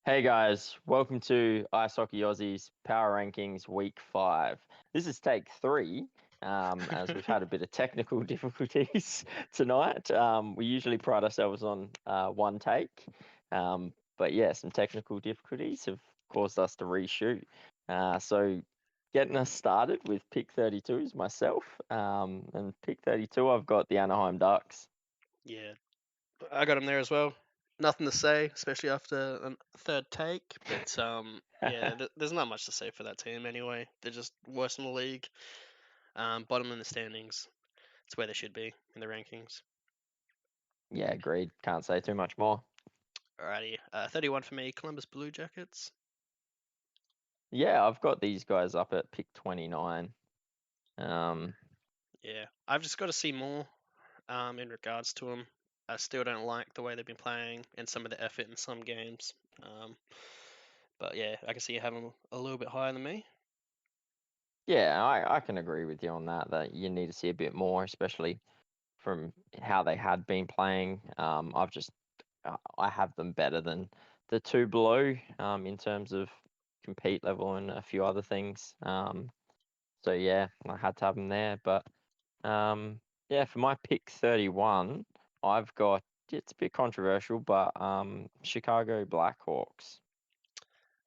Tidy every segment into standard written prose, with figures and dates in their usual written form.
Hey guys, welcome to Ice Hockey Aussies Power Rankings Week 5. This is take 3, as we've had a bit of technical difficulties tonight. We usually pride ourselves on one take, but yeah, some technical difficulties have caused us to reshoot. So getting us started with pick 32 is myself, and pick 32 I've got the Anaheim Ducks. Yeah, I got him there as well. Nothing to say, especially after a third take. But yeah, there's not much to say for that team anyway. They're just worst in the league, bottom in the standings. It's where they should be in the rankings. Yeah, agreed. Can't say too much more. Alrighty, 31 for me. Columbus Blue Jackets. Yeah, I've got these guys up at pick 29. Um, Yeah, I've just got to see more in regards to them. I still don't like the way they've been playing and some of the effort in some games. But yeah, I can see you having them a little bit higher than me. yeah, I can agree with you on that you need to see a bit more, especially from how they had been playing. I have them better than the two below, in terms of compete level and a few other things. So yeah, I had to have them there. But yeah, for my pick 31, I've got, it's a bit controversial, but Chicago Blackhawks.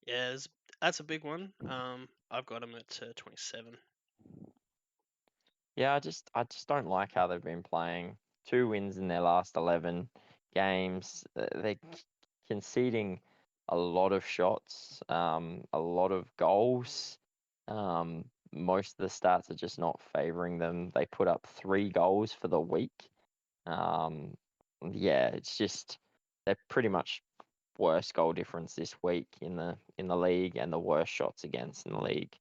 Yeah, that's a big one. I've got them at 27. Yeah, I just don't like how they've been playing. Two wins in their last 11 games. They're conceding a lot of shots, a lot of goals. Most of the stats are just not favoring them. They put up 3 goals for the week. Um, yeah, it's just they're pretty much worst goal difference this week in the league and the worst shots against in the league.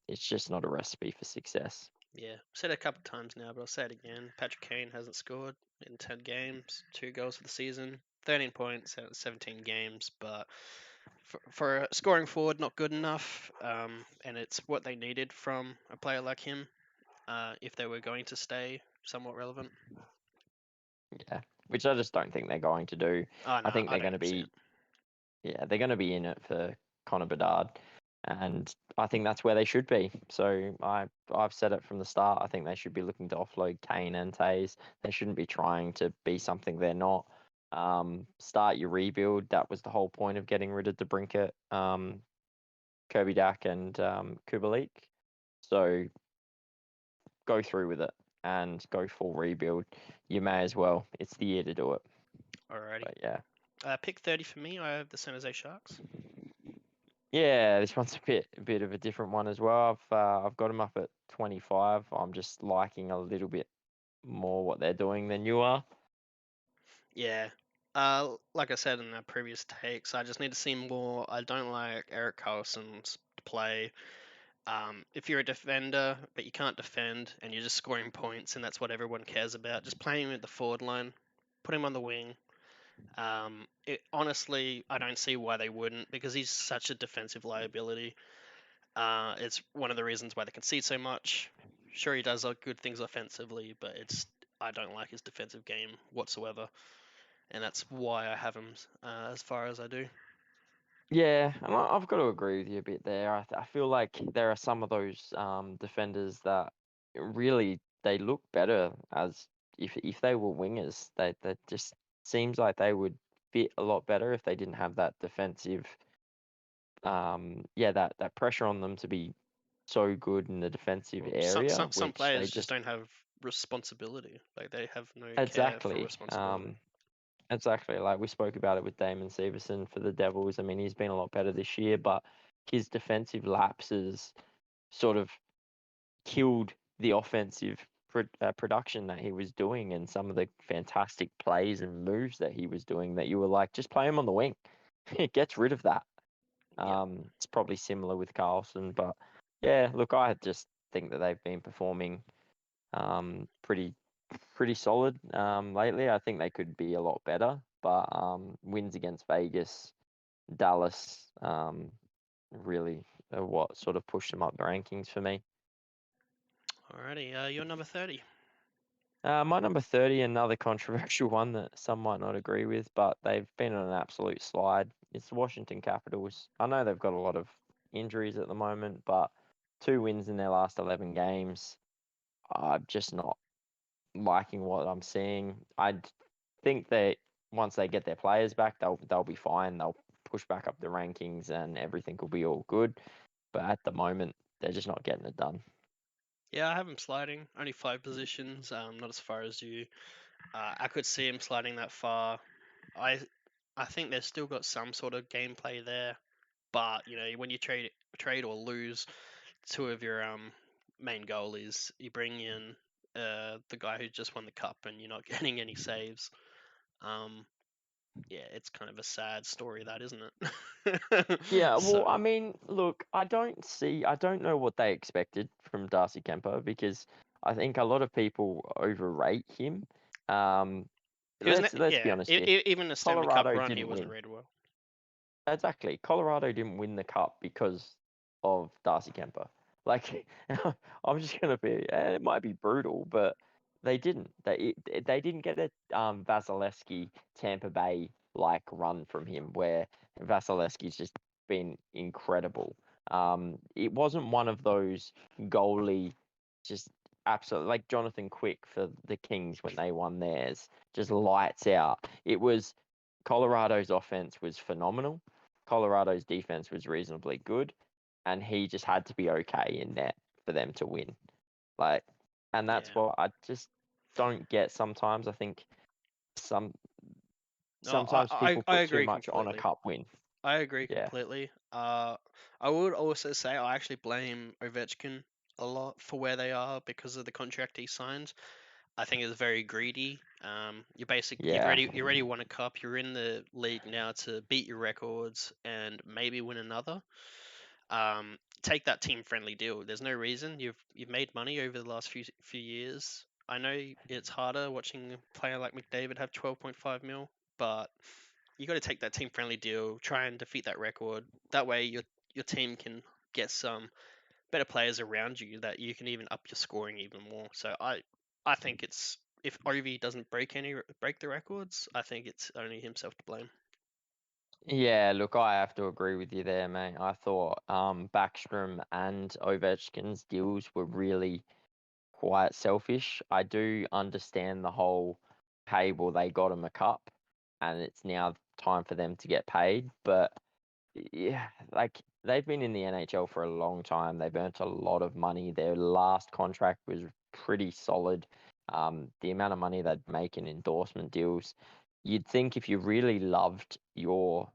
It's just not a recipe for success. Yeah, I've said it a couple of times now, but I'll say it again. Patrick Kane hasn't scored in 10 games, 2 goals for the season, 13 points out of 17 games, but for a scoring forward, not good enough. And it's what they needed from a player like him if they were going to stay somewhat relevant. Yeah, which I just don't think they're going to do. Oh, I no, think I they're don't going to see it. be, yeah, they're going to be in it for Connor Bedard, and I think that's where they should be. So I've said it from the start. I think they should be looking to offload Kane and Tays. They shouldn't be trying to be something they're not. Start your rebuild. That was the whole point of getting rid of DeBrincat, Kirby Dack, and Kubalik. So go through with it and go full rebuild. You may as well. It's the year to do it. Alrighty. But yeah. Pick 30 for me, I have the San Jose Sharks. Yeah, this one's a bit of a different one as well. I've got them up at 25. I'm just liking a little bit more what they're doing than you are. Yeah. Like I said in the previous takes, I just need to see more. I don't like Eric Carlson's play. If you're a defender but you can't defend and you're just scoring points and that's what everyone cares about, just play him at the forward line, put him on the wing. Honestly, I don't see why they wouldn't because he's such a defensive liability. It's one of the reasons why they concede so much. Sure, he does good things offensively, but I don't like his defensive game whatsoever, and that's why I have him as far as I do. Yeah, and I've got to agree with you a bit there. I feel like there are some of those defenders that really they look better as if they were wingers. They that just seems like they would fit a lot better if they didn't have that defensive yeah, that pressure on them to be so good in the defensive Well, area, some which they players just just don't have responsibility. Like they have no care for exactly, responsibility. exactly like we spoke about it with Damon Severson for the Devils. I mean, he's been a lot better this year, but his defensive lapses sort of killed the offensive production that he was doing and some of the fantastic plays and moves that he was doing that you were like, just play him on the wing. It gets rid of that. Yeah, It's probably similar with Carlson, but yeah, look, I just think that they've been performing pretty solid lately. I think they could be a lot better, but wins against Vegas, Dallas, really are what sort of pushed them up the rankings for me. alrighty. You're number 30. My number 30, another controversial one that some might not agree with, but they've been on an absolute slide. It's the Washington Capitals. I know they've got a lot of injuries at the moment, but 2 wins in their last 11 games. I'm just not liking what I'm seeing. I think that once they get their players back, they'll be fine. They'll push back up the rankings and everything will be all good. But at the moment, they're just not getting it done. Yeah, I have him sliding. Only 5 positions, not as far as you. I could see him sliding that far. I I think they've still got some sort of gameplay there, but when you trade or lose two of your main goalies, you bring in the guy who just won the cup, and you're not getting any saves. Um, yeah, it's kind of a sad story, that isn't it? Yeah, well, So I mean, look, I don't know what they expected from Darcy Kemper because I think a lot of people overrate him. Um, he was, let's be yeah, honest here. even the Stanley Cup Colorado run, he didn't wasn't win. rated well. Exactly. Colorado didn't win the cup because of Darcy Kemper. Like, I'm just gonna be. It might be brutal, but they didn't. They didn't get a Vasilevsky Tampa Bay like run from him, where Vasilevsky's just been incredible. It wasn't one of those goalie, just absolutely like Jonathan Quick for the Kings when they won theirs, just lights out. It was Colorado's offense was phenomenal. Colorado's defense was reasonably good, and he just had to be okay in net for them to win. Like, and that's Yeah. what I just don't get sometimes. I think some No, sometimes people I put too agree much on a completely. cup win. I agree Yeah, completely. I would also say I actually blame Ovechkin a lot for where they are because of the contract he signed. I think it's very greedy. yeah, You already won a cup. You're in the league now to beat your records and maybe win another. Take that team friendly deal. There's no reason you've made money over the last few years. I know it's harder watching a player like McDavid have 12.5 mil, but you got to take that team friendly deal. Try and defeat that record. That way your team can get some better players around you that you can even up your scoring even more. So I think it's if Ovi doesn't break the records, I think it's only himself to blame. yeah. Look, I have to agree with you there, mate. I thought Backstrom and Ovechkin's deals were really quite selfish. I do understand the whole, hey, well, they got him a cup and it's now time for them to get paid. But yeah, like they've been in the NHL for a long time. They've earned a lot of money. Their last contract was pretty solid. The amount of money they'd make in endorsement deals, you'd think if you really loved your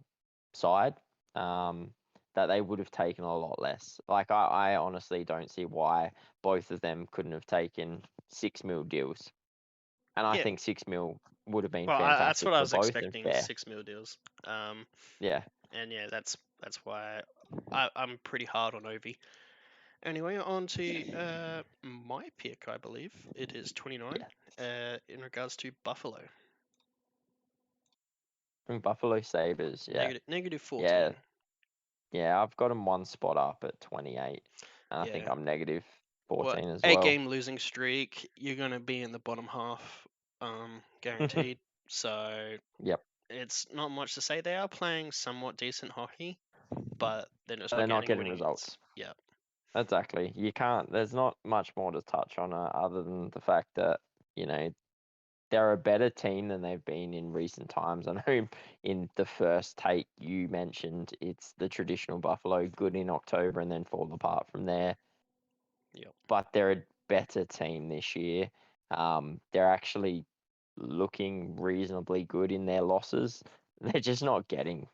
side, that they would have taken a lot less. Like I honestly don't see why both of them couldn't have taken 6 mil deals. And I Yeah, think 6 mil would have been well, that's fantastic what I for was both and expecting, fair. 6 mil deals. Um, Yeah. and yeah, that's why I'm pretty hard on Ovi. Anyway, on to my pick. I believe it is 29. Yeah. In regards to Buffalo, From Buffalo Sabres, yeah. negative Yeah. 14. Yeah, I've got them one spot up at 28. And I think Yeah. I'm negative What 14 as eight well. game losing streak? You're gonna be in the bottom half, guaranteed. So Yep. it's not much to say. They are playing somewhat decent hockey, but they're just They're not not getting getting winning wins. results. Yeah, Exactly. You can't, there's not much more to touch on other than the fact that, you know, they're a better team than they've been in recent times. I know in the first take you mentioned it's the traditional Buffalo, good in October and then fall apart from there. yep, But they're a better team this year. They're actually looking reasonably good in their losses. They're just not getting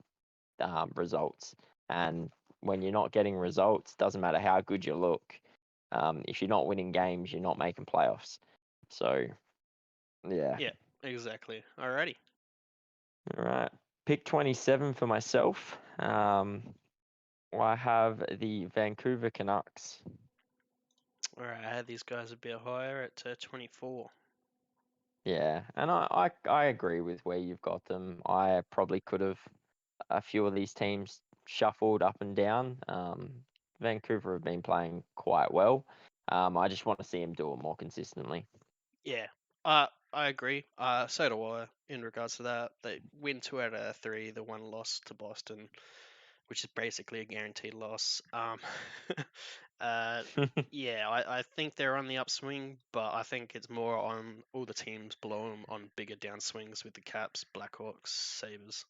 results. And when you're not getting results, doesn't matter how good you look. If you're not winning games, you're not making playoffs. So yeah. yeah, exactly. Alrighty. All right. Pick 27 for myself. I have the Vancouver Canucks. All right, I had these guys a bit higher at 24. Yeah, and I agree with where you've got them. I probably could have a few of these teams shuffled up and down. Vancouver have been playing quite well. I just want to see them do it more consistently. Yeah. I agree. So do I. In regards to that, they win 2 out of 3. The one loss to Boston, which is basically a guaranteed loss. Uh, yeah, I think they're on the upswing, but I think it's more on all the teams below them on bigger downswings with the Caps, Blackhawks, Sabres.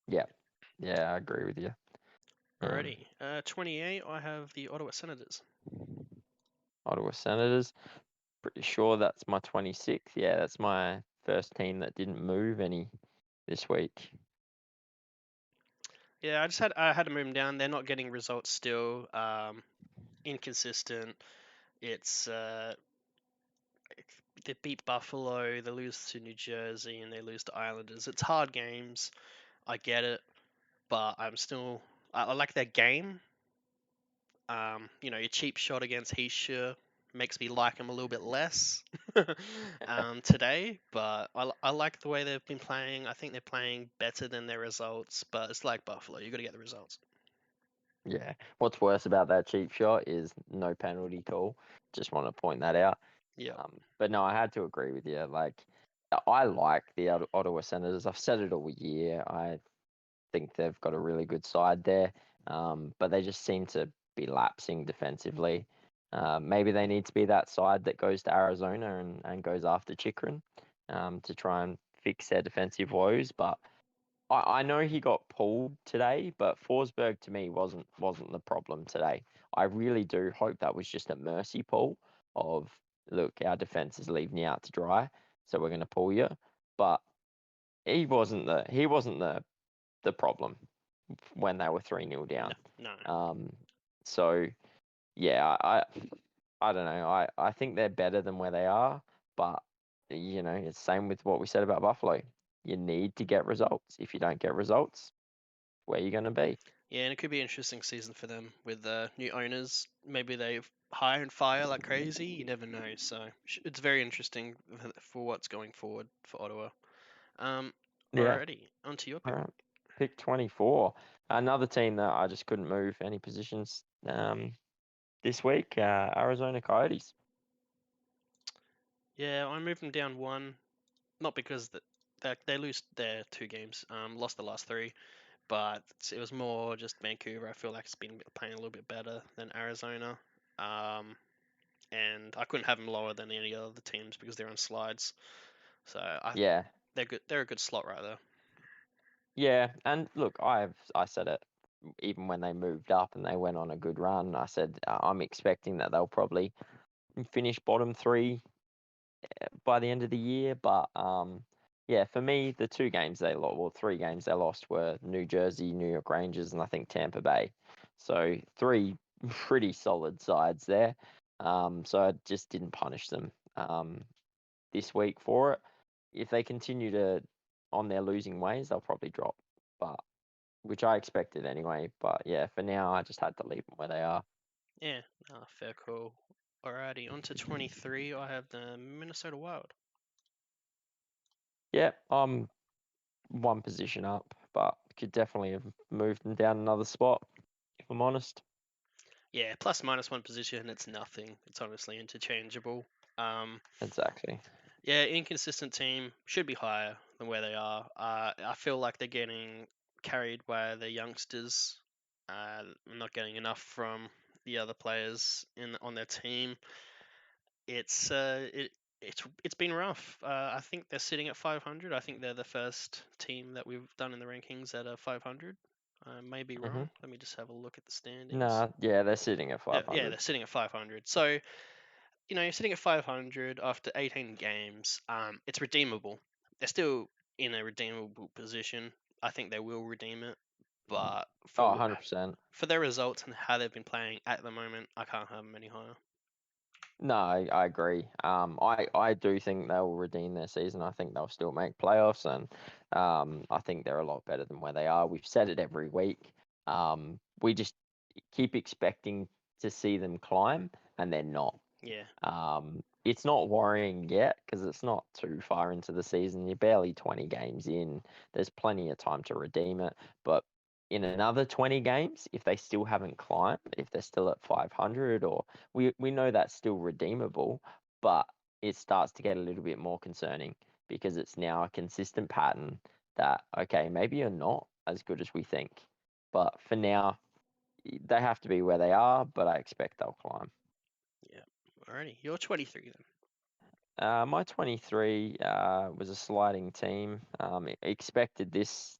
Yeah, yeah, I agree with you. Alrighty. 28, I have the Ottawa Senators. Ottawa Senators. Pretty sure that's my 26th. Yeah, that's my first team that didn't move any this week. Yeah, I had to move them down. They're not getting results still. Inconsistent. It's they beat Buffalo, they lose to New Jersey, and they lose to Islanders. It's hard games. I get it, but I like their game. Your cheap shot against Heisha makes me like him a little bit less today, but I like the way they've been playing. I think they're playing better than their results, but it's like Buffalo. You got to get the results. Yeah. What's worse about that cheap shot is no penalty call. Just want to point that out. Yeah, But no, I had to agree with you. Like, I like the Ottawa Senators. I've said it all year. I think they've got a really good side there, but they just seem to be lapsing defensively. Maybe they need to be that side that goes to Arizona and goes after Chikrin to try and fix their defensive woes. But I know he got pulled today, but Forsberg to me wasn't the problem today. I really do hope that was just a mercy pull of, look, our defense is leaving you out to dry, so we're going to pull you. But he wasn't the problem when they were 3-0 no, down. no. Um, so yeah, I don't know. I think they're better than where they are, but it's the same with what we said about Buffalo. You need to get results. If you don't get results, where you going to be? Yeah, and it could be an interesting season for them with new owners. Maybe they hire and fire like crazy. You never know. So it's very interesting for what's going forward for Ottawa. Um, Yeah. Alrighty, onto your All pick. right. Pick 24. Another team that I just couldn't move any positions this week. Arizona Coyotes. Yeah, I moved them down one, not because they lose their 2 games, lost the last 3, but it was more just Vancouver. I feel like it's been playing a little bit better than Arizona. Um, and I couldn't have them lower than any other teams because they're on slides. So Yeah. they're good. They're a good slot right there. Yeah. And look, I said it even when they moved up and they went on a good run. I said I'm expecting that they'll probably finish bottom 3 by the end of the year. But yeah, for me, the 2 games they lost, well, 3 games they lost were New Jersey, New York Rangers, and I think Tampa Bay. So 3 pretty solid sides there. So I just didn't punish them this week for it. If they continue to on their losing ways, they'll probably drop. But which I expected anyway. But yeah, for now, I just had to leave them where they are. Yeah, fair call. Alrighty, on to 23. I have the Minnesota Wild. Yeah, I'm one position up, but could definitely have moved them down another spot, if I'm honest. Yeah, plus minus one position, it's nothing. It's honestly interchangeable. Um, Exactly. yeah, inconsistent team should be higher than where they are. I feel like they're getting carried by the youngsters. Not getting enough from the other players on their team. It's it's been rough. I think they're sitting at 500. I think they're the first team that we've done in the rankings at a 500. I may be hmm wrong. Let me just have a look at the standings. Nah, yeah, they're sitting at Yeah, 500. they're sitting at 500. So you're sitting at 500 after 18 games. It's redeemable. They're still in a redeemable position. I think they will redeem it, but Oh, 100%. for their results and how they've been playing at the moment, I can't have them any higher. No, I agree. I do think they'll redeem their season. I think they'll still make playoffs, and I think they're a lot better than where they are. We've said it every week. We just keep expecting to see them climb, and they're not. Yeah, It's not worrying yet because it's not too far into the season. You're barely 20 games in. There's plenty of time to redeem it. But in another 20 games, if they still haven't climbed, if they're still at 500, or we know that's still redeemable, but it starts to get a little bit more concerning because it's now a consistent pattern that, okay, maybe you're not as good as we think. But for now, they have to be where they are, but I expect they'll climb. Yeah. Alrighty, you're 23 then. My 23 was a sliding team. Expected this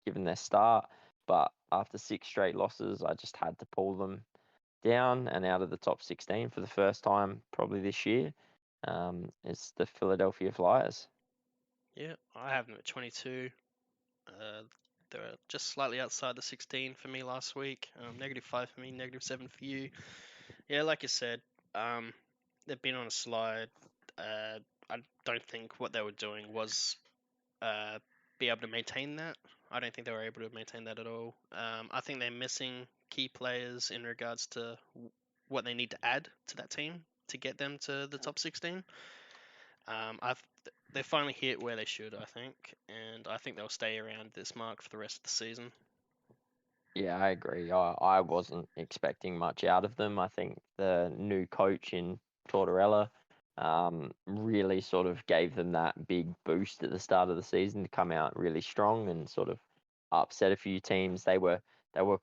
given their start, but after 6 straight losses, I just had to pull them down and out of the top 16 for the first time probably this year. It's the Philadelphia Flyers. Yeah, I have them at 22. Uh, they're just slightly outside the 16 for me last week. -5 for me, -7 for you. Yeah, like you said, um, they've been on a slide. I don't think what they were doing was uh, be able to maintain that. I don't think they were able to maintain that at all. I think they're missing key players in regards to what they need to add to that team to get them to the top 16. They finally hit where they should, I think, and I think they'll stay around this mark for the rest of the season. Yeah, I agree. I wasn't expecting much out of them. I think the new coach in Tortorella really sort of gave them that big boost at the start of the season to come out really strong and sort of upset a few teams. They were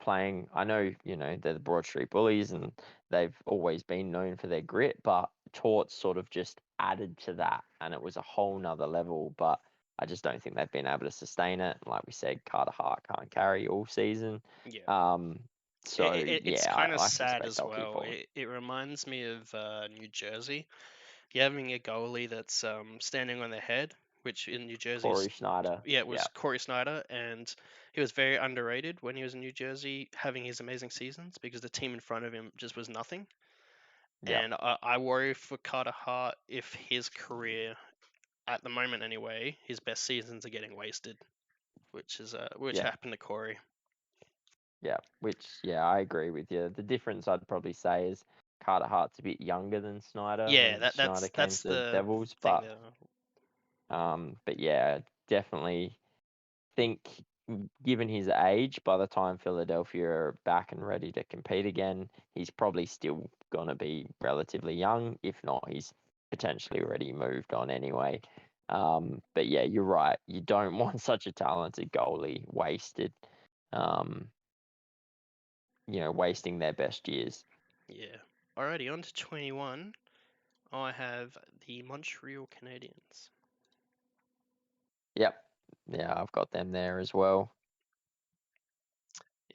playing. I know, they're the Broad Street Bullies and they've always been known for their grit, but Torts sort of just added to that and it was a whole nother level. But I just don't think they've been able to sustain it. Like we said, Carter Hart can't carry all season. Yeah, Um, so it's yeah, kind of I sad suspect as they'll keep well. falling. It reminds me of New Jersey. You're having a goalie that's standing on their head, which in New Jersey's Corey Schneider, yeah, it yeah, was Corey Snyder, and he was very underrated when he was in New Jersey, having his amazing seasons because the team in front of him just was nothing. yeah, And I worry for Carter Hart if his career, at the moment anyway, his best seasons are getting wasted, which yeah, happened to Corey. yeah. Which, yeah, I agree with you. The difference I'd probably say is Carter Hart's a bit younger than Snyder Yeah, when Snyder came that's to the the Devils, thing but there. yeah, definitely think given his age, by the time Philadelphia are back and ready to compete again, he's probably still going to be relatively young. If not, he's potentially already moved on anyway. But yeah, you're right. You don't want such a talented goalie wasted, um, wasting their best years. Yeah. Alrighty, on to 21. I have the Montreal Canadiens. Yep. Yeah, I've got them there as well.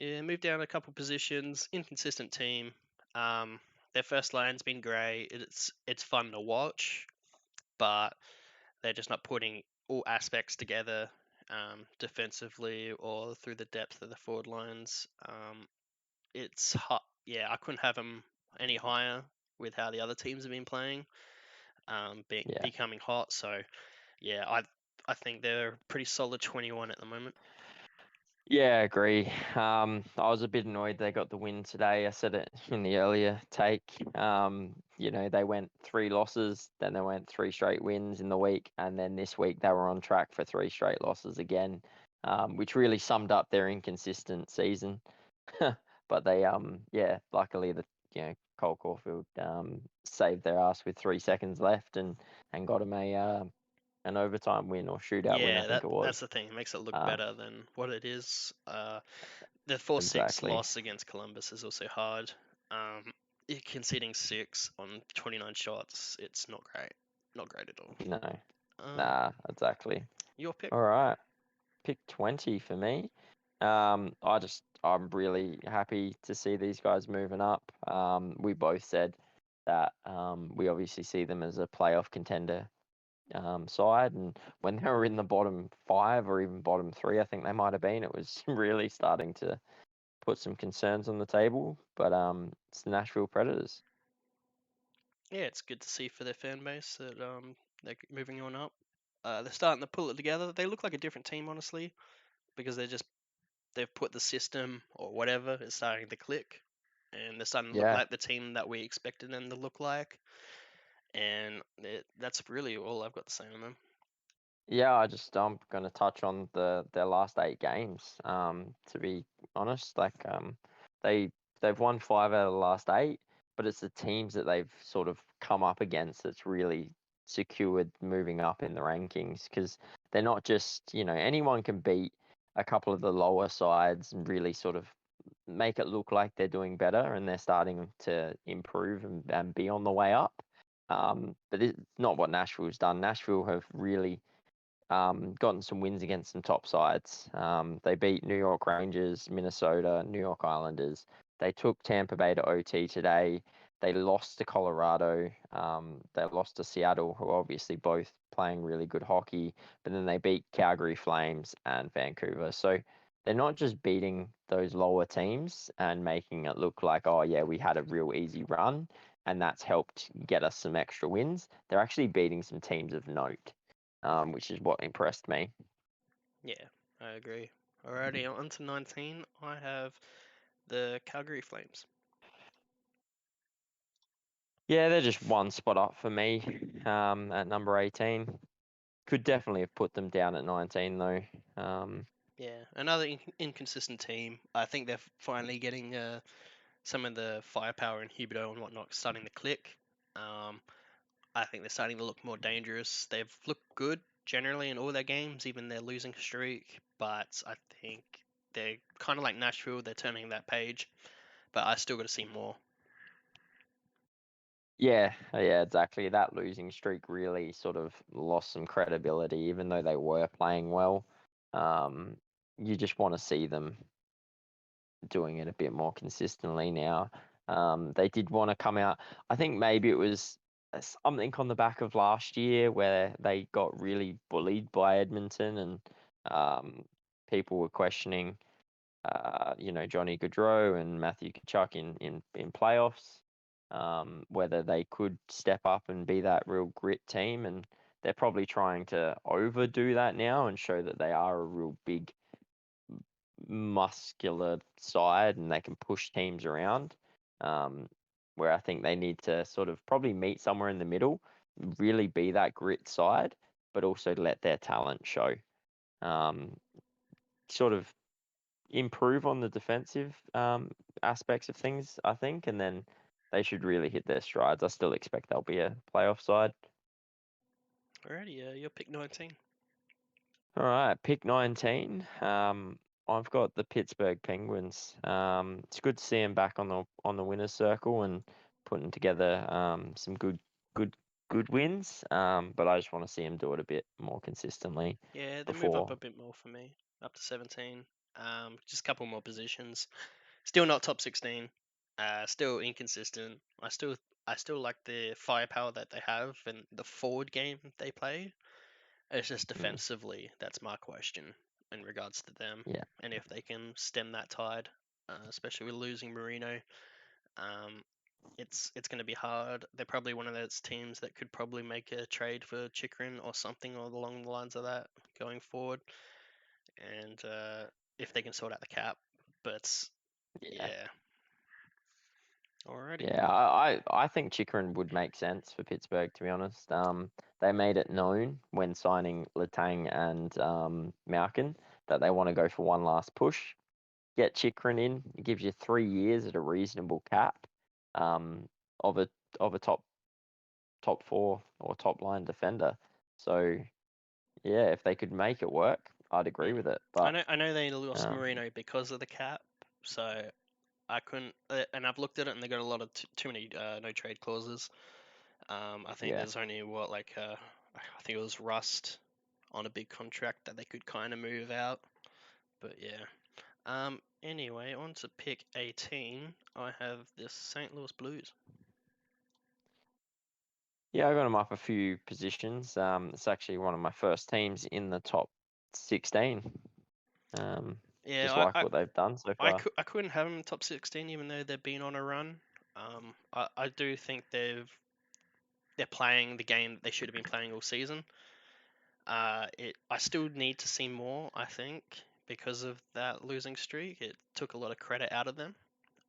Yeah, moved down a couple positions. Inconsistent team. Um, their first line's been great. It's fun to watch, but they're just not putting all aspects together, defensively or through the depth of the forward lines. It's hot. Yeah, I couldn't have them any higher with how the other teams have been playing, Yeah. becoming hot. So yeah, I think they're a pretty solid 21 at the moment. Yeah, I agree. I was a bit annoyed they got the win today. I said it in the earlier take. They went 3 losses, then they went 3 straight wins in the week, and then this week they were on track for 3 straight losses again, which really summed up their inconsistent season. But they, yeah, luckily Cole Caulfield saved their ass with 3 seconds left and got him an overtime win or shootout win, I Yeah, think it that's was. the thing. It makes it look Um, better than what it is. The 4-6 exactly. loss against Columbus is also hard. Conceding 6 on 29 shots, it's not great. Not great at all. No, Um, nah, exactly. your pick. All right, pick 20 for me. I'm really happy to see these guys moving up. We both said that we obviously see them as a playoff contender side, and when they were in the bottom five or even bottom three, I think they might have been, it was really starting to put some concerns on the table. But it's the Nashville Predators. Yeah, it's good to see for their fan base that they're moving on up. They're starting to pull it together. They look like a different team, honestly, because they've put the system or whatever is starting to click, and they're starting to look Yeah. like the team that we expected them to look like. And that's really all I've got to say on them. Yeah, I'm gonna touch on their last 8 games. To be honest, like they they've won 5 out of the last 8, but it's the teams that they've sort of come up against that's really secured moving up in the rankings, because they're not just, anyone can beat a couple of the lower sides and really sort of make it look like they're doing better and they're starting to improve and be on the way up. But it's not what Nashville's done. Nashville have really gotten some wins against some top sides. They beat New York Rangers, Minnesota, New York Islanders. They took Tampa Bay to OT today. They lost to Colorado. They lost to Seattle, who are obviously both playing really good hockey. But then they beat Calgary Flames and Vancouver. So they're not just beating those lower teams and making it look like, oh, yeah, we had a real easy run and that's helped get us some extra wins. They're actually beating some teams of note, which is what impressed me. Yeah, I agree. Alrighty, on to 19. I have the Calgary Flames. Yeah, they're just one spot up for me at number 18. Could definitely have put them down at 19, though. Yeah, another inconsistent team. I think they're finally getting some of the firepower and Huberdeau and whatnot starting to click. Um, I think they're starting to look more dangerous. They've looked good generally in all their games, even their losing streak. But I think they're kind of like Nashville. They're turning that page. But I still got to see more. Yeah, exactly. That losing streak really sort of lost some credibility, even though they were playing well. Um, you just want to see them doing it a bit more consistently now. They did want to come out. I think maybe it was something on the back of last year where they got really bullied by Edmonton, and um, people were questioning, Johnny Gaudreau and Matthew Tkachuk in playoffs, whether they could step up and be that real grit team, and they're probably trying to overdo that now and show that they are a real big muscular side and they can push teams around. Um, where I think they need to sort of probably meet somewhere in the middle, really be that grit side, but also let their talent show. Um, Sort of improve on the defensive aspects of things, I think, and then they should really hit their strides. I still expect they'll be a playoff side. Alrighty, your pick 19. All right, pick 19. I've got the Pittsburgh Penguins. It's good to see them back on the winners circle and putting together some good good wins. But I just want to see them do it a bit more consistently Yeah, they move up before. a bit more for me, up to 17. Just a couple more positions. Still not top 16. Still inconsistent. I still like the firepower that they have and the forward game they play. It's just Mm, defensively that's my question in regards to them yeah, and if they can stem that tide, especially with losing Marino. Um, it's going to be hard. They're probably one of those teams that could probably make a trade for Chikrin or something along the lines of that going forward, and if they can sort out the cap. But yeah. yeah, alrighty. Yeah, I think Chikrin would make sense for Pittsburgh, to be honest. They made it known when signing Letang and Malkin that they want to go for one last push. Get Chikrin in. It gives you 3 years at a reasonable cap, um, of a top four or top line defender. So yeah, if they could make it work, I'd agree Mm. with it. I But know I know they lost um, Marino because of the cap, so I couldn't. And I've looked at it, and they got a lot of too many no trade clauses. I think yeah, there's only I think it was Rust on a big contract that they could kind of move out. But yeah. Anyway, on to pick 18. I have the St. Louis Blues. yeah, I got them up a few positions. It's actually one of my first teams in the top 16. Um, just Yeah, like what they've done so far. I couldn't have them in top 16 even though they've been on a run. I do think they're playing the game that they should have been playing all season. I still need to see more. I think because of that losing streak, it took a lot of credit out of them.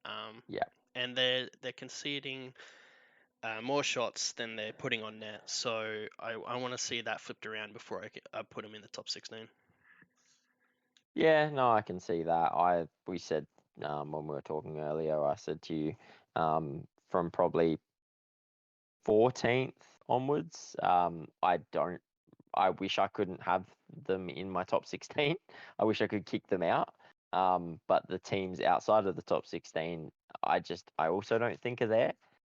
Um, Yeah, and they're conceding more shots than they're putting on net. So I want to see that flipped around before I put them in the top 16. yeah, no, I can see that. We said when we were talking earlier, I said to you, from probably 14th onwards. I wish I couldn't have them in my top 16. I wish I could kick them out. But the teams outside of the top 16, I also don't think are there.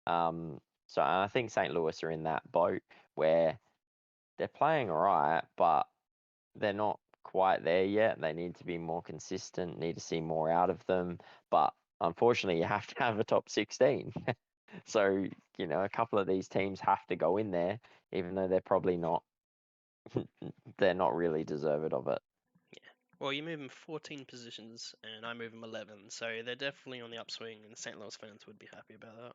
So I think St. Louis are in that boat where they're playing all right, but they're not quite there yet. They need to be more consistent, need to see more out of them. But unfortunately, you have to have a top 16. So, a couple of these teams have to go in there, even though they're probably not, they're not really deserved of it. Well, you move them 14 positions, and I move them 11, so they're definitely on the upswing, and St. Louis fans would be happy about that.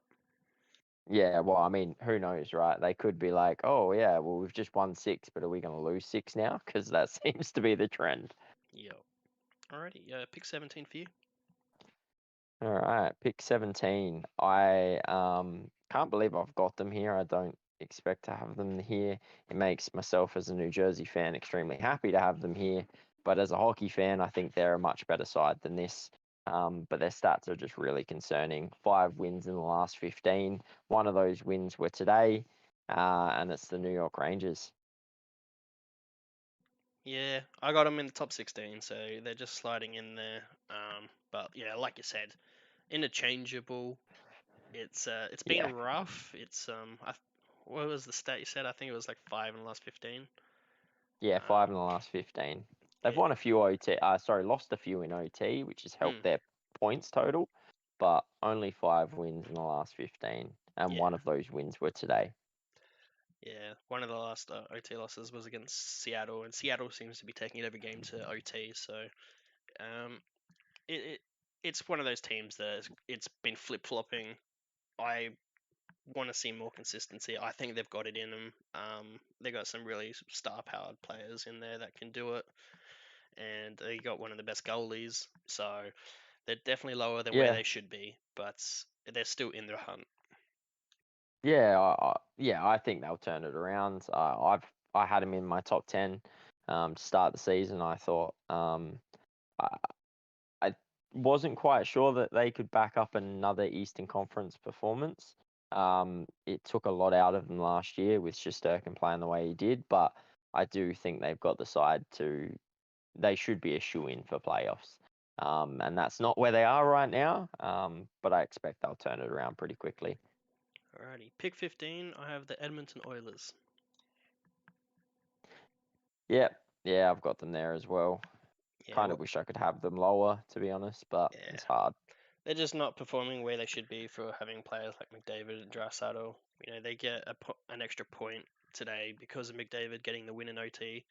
Yeah, well, I mean, who knows, right? They could be like, oh, yeah, well, we've just won 6, but are we going to lose 6 now? Because that seems to be the trend. Yep. Alrighty, pick 17 for you. All right, pick 17. I can't believe I've got them here. I don't expect to have them here. It makes myself as a New Jersey fan extremely happy to have them here. But as a hockey fan, I think they're a much better side than this. But their stats are just really concerning. 5 wins in the last 15. One of those wins were today, and it's the New York Rangers. Yeah, I got them in the top 16, so they're just sliding in there. But yeah, like you said, interchangeable. It's been Yeah, rough. What was the stat you said? I think it was like 5 in the last 15. yeah, 5 in Um, the last 15. They've yeah. won a few lost a few in OT, which has Hmm. helped their points total, but only 5 wins in the last 15, and Yeah. one of those wins were today. Yeah. One of the last OT losses was against Seattle, and Seattle seems to be taking it every game to OT. So, um, it it's one of those teams that it's been flip flopping. I want to see more consistency. I think they've got it in them. They got some really star powered players in there that can do it, and they got one of the best goalies. So they're definitely lower than where Yeah, they should be, but they're still in the hunt. yeah, I think they'll turn it around. I had them in my top 10 to start the season. I thought I, I wasn't quite sure that they could back up another Eastern Conference performance. It took a lot out of them last year with Shesterkin playing the way he did, but I do think they've got the side to. They should be a shoe-in for playoffs. And that's not where they are right now. But I expect they'll turn it around pretty quickly. Alrighty, pick 15. I have the Edmonton Oilers. Yeah, yeah, I've got them there as well. Yeah, Kind of well, wish I could have them lower, to be honest, but yeah, it's hard. they're just not performing where they should be for having players like McDavid and Draisaitl. They get an extra point today because of McDavid getting the win in OT,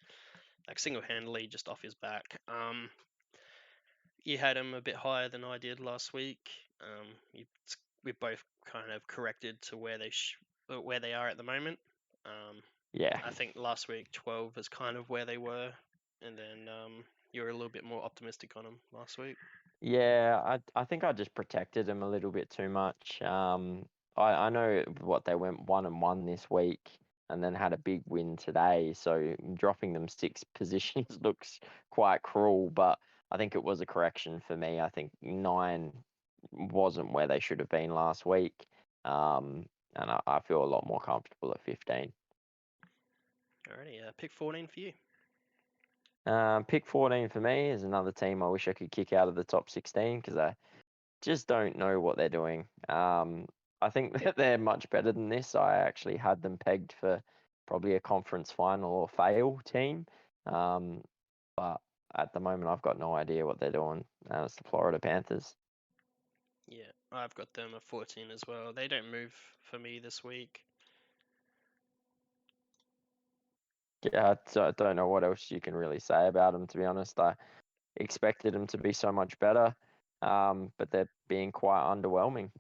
like single-handedly just off his back. You had him a bit higher than I did last week. We both kind of corrected to where they are at the moment. Um, Yeah. I think last week 12 is kind of where they were, and then you were a little bit more optimistic on them last week. Yeah, I think I just protected them a little bit too much. I know what they went 1-1 this week and then had a big win today. So dropping them 6 positions looks quite cruel, but I think it was a correction for me. I think 9 wasn't where they should have been last week. And I feel a lot more comfortable at 15. Alrighty, pick 14 for you. Pick 14 for me is another team I wish I could kick out of the top 16 because I just don't know what they're doing. I think that they're much better than this. I actually had them pegged for probably a conference final or fail team. Um, but at the moment, I've got no idea what they're doing. It's the Florida Panthers. Yeah, I've got them at 14 as well. They don't move for me this week. Yeah, I don't know what else you can really say about them, to be honest. I expected them to be so much better, but they're being quite underwhelming,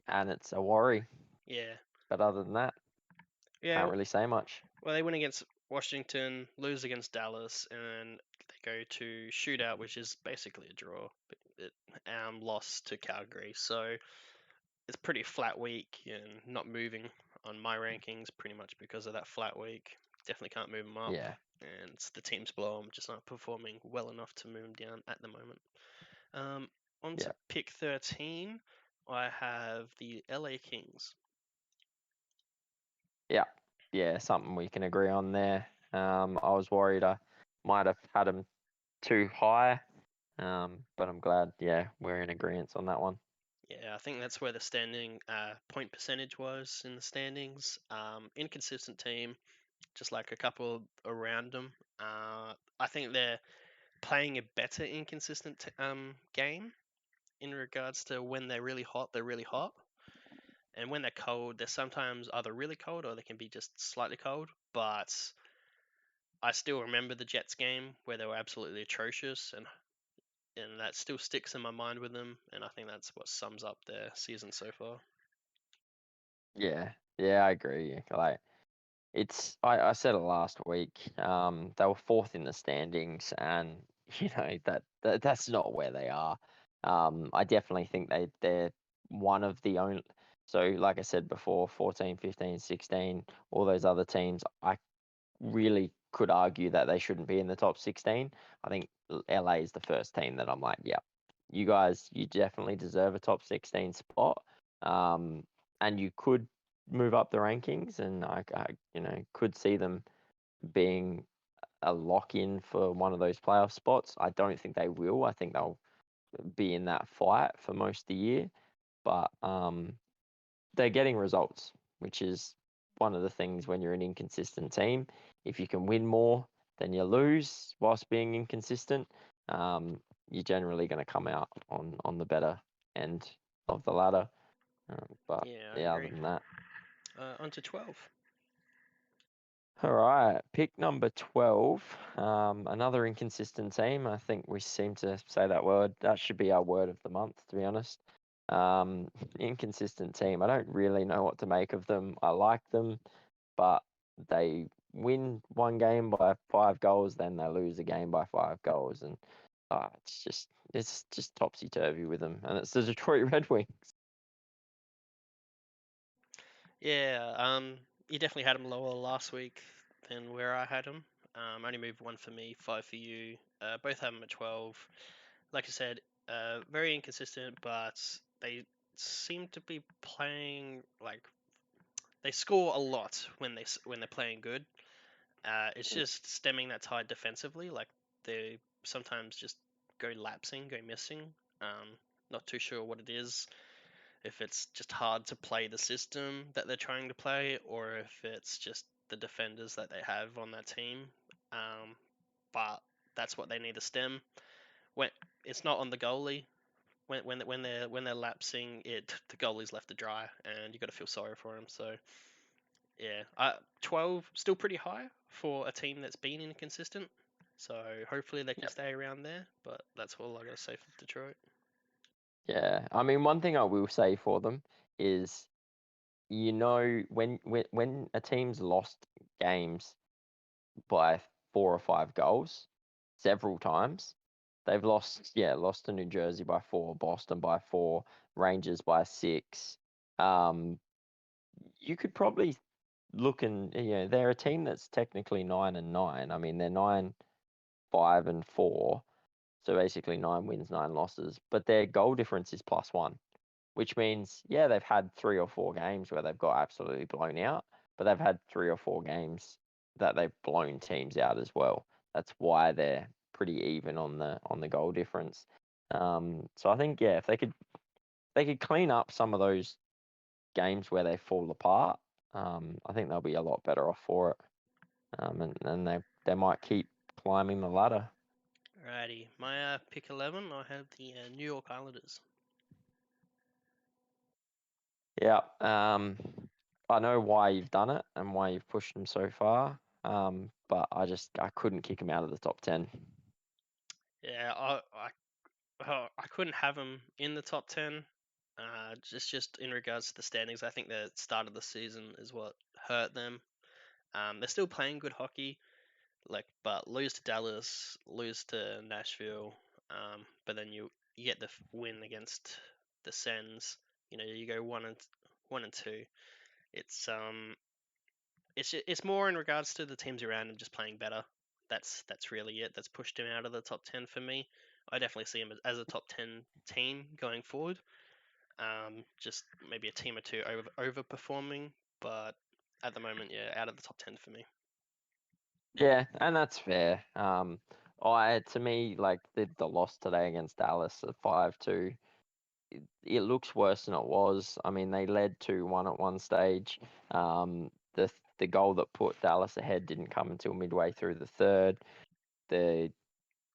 and it's a worry. Yeah, But other than that, yeah. can't really say much. Well, they win against Washington, lose against Dallas, and they go to shootout, which is basically a draw. It lost to Calgary, so it's pretty flat week and not moving on my rankings pretty much because of that flat week. Definitely can't move them up, Yeah, and it's the teams below them just not performing well enough to move them down at the moment. On to yeah. pick 13. I have the LA Kings. Yeah, something we can agree on there. I was worried I might have had them too high, but I'm glad, yeah, we're in agreement on that one. Yeah, I think that's where the standing point percentage was in the standings. Inconsistent team, just like a couple around them. I think they're playing a better inconsistent game in regards to when they're really hot, they're really hot. And when they're cold, they're sometimes either really cold or they can be just slightly cold. But I still remember the Jets game where they were absolutely atrocious, and that still sticks in my mind with them. And I think that's what sums up their season so far. Yeah, I agree. Like I said it last week. They were fourth in the standings, and that's not where they are. I definitely think they're one of the only. So, like I said before, 14, 15, 16, all those other teams, I really could argue that they shouldn't be in the top 16. I think LA is the first team that I'm like, yeah, you guys, you definitely deserve a top 16 spot. Um, and you could move up the rankings, and I could see them being a lock in for one of those playoff spots. I don't think they will. I think they'll be in that fight for most of the year, but they're getting results, which is one of the things when you're an inconsistent team. If you can win more than you lose whilst being inconsistent, um, you're generally going to come out on the better end of the ladder. But Yeah, I yeah, other agree. than that. On to 12. All right, pick number 12. Another inconsistent team. I think we seem to say that word. That should be our word of the month, to be honest. Um, Inconsistent team. I don't really know what to make of them. I like them, but they win one game by 5 goals, then they lose a game by 5 goals, and it's just topsy turvy with them. And it's the Detroit Red Wings. Yeah, you definitely had them lower last week than where I had them. Only moved one for me, five for you. Both have them at 12. Like I said, very inconsistent, but they seem to be playing like they score a lot when they're playing good. It's just stemming that tide defensively. Like they sometimes just go lapsing, go missing. Um, Not too sure what it is. If it's just hard to play the system that they're trying to play, or if it's just the defenders that they have on that team. Um, but that's what they need to stem. When it's not on the goalie. When they're lapsing, the goalie's left to dry, and you got to feel sorry for him. So yeah, 12 still pretty high for a team that's been inconsistent. So hopefully they can Yep. stay around there. But that's all I gotta say for Detroit. Yeah, I mean, one thing I will say for them is, when a team's lost games by 4 or 5 goals several times, they've lost to New Jersey by 4, Boston by 4, Rangers by 6. Um, you could probably look and they're a team that's technically 9-9. I mean, they're 9-5-4, so basically 9 wins, 9 losses, but their goal difference is +1, which means, yeah, they've had 3 or 4 games where they've got absolutely blown out, but they've had 3 or 4 games that they've blown teams out as well. That's why they're pretty even on the goal difference. So I think, yeah, if they could clean up some of those games where they fall apart, I think they'll be a lot better off for it. And they might keep climbing the ladder. Alrighty, my pick 11. I have the New York Islanders. Yeah. I know why you've done it and why you've pushed them so far. But I couldn't kick them out of the top 10. Yeah, I couldn't have them in the top 10. Just in regards to the standings, I think the start of the season is what hurt them. They're still playing good hockey, but lose to Dallas, lose to Nashville, but then you get the win against the Sens. You go one and two. It's it's more in regards to the teams around them just playing better. That's really it. That's pushed him out of the top 10 for me. I definitely see him as a top 10 team going forward. Just maybe a team or two overperforming, but at the moment, yeah, out of the top 10 for me. Yeah, and that's fair. To me, like the loss today against Dallas at 5-2, it looks worse than it was. I mean, they led 2-1 at one stage. The goal that put Dallas ahead didn't come until midway through the third. The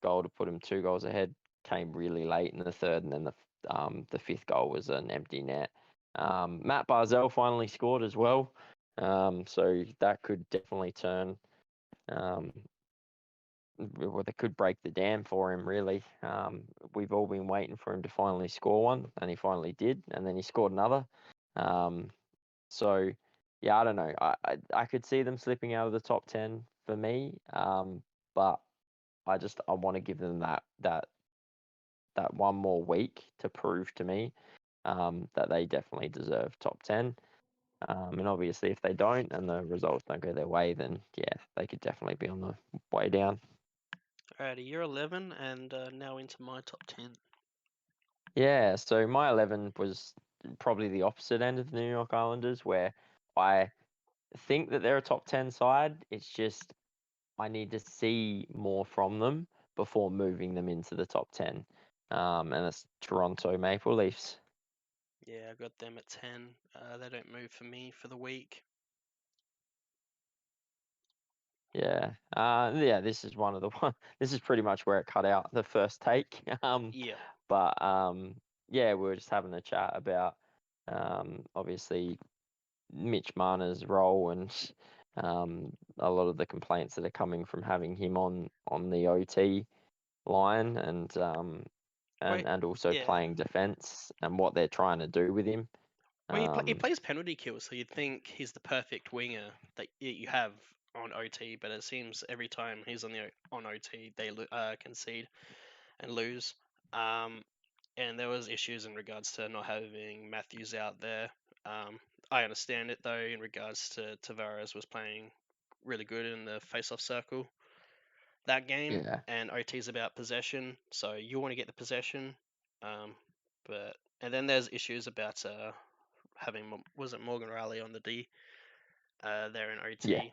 goal to put them 2 goals ahead came really late in the third, and then the fifth goal was an empty net. Matt Barzell finally scored as well, so that could definitely turn. Well, they could break the dam for him, really. We've all been waiting for him to finally score one, and he finally did, and then he scored another. Um, so, yeah, I don't know. I could see them slipping out of the top 10 for me, but I want to give them that one more week to prove to me that they definitely deserve top 10. And obviously, if they don't and the results don't go their way, then yeah, they could definitely be on the way down. Alrighty, you're 11, and now into my top 10. Yeah, so my 11 was probably the opposite end of the New York Islanders, where I think that they're a top 10 side. It's just I need to see more from them before moving them into the top 10. And it's Toronto Maple Leafs. Yeah, I got them at 10. They don't move for me for the week. Yeah. This is one of the one. This is pretty much where it cut out the first take. Yeah. But yeah, we were just having a chat about obviously Mitch Marner's role and a lot of the complaints that are coming from having him on the OT line Wait, and also yeah. playing defense and what they're trying to do with him. Well, he Um, plays penalty kill, so you'd think he's the perfect winger that you have on OT, but it seems every time he's on OT, they concede and lose. Um, and there was issues in regards to not having Matthews out there. Um, I understand it though in regards to Tavares was playing really good in the face-off circle that game, yeah, and OT is about possession, so you want to get the possession. Um, but and then there's issues about having was it Morgan Riley on the D there in yeah, OT.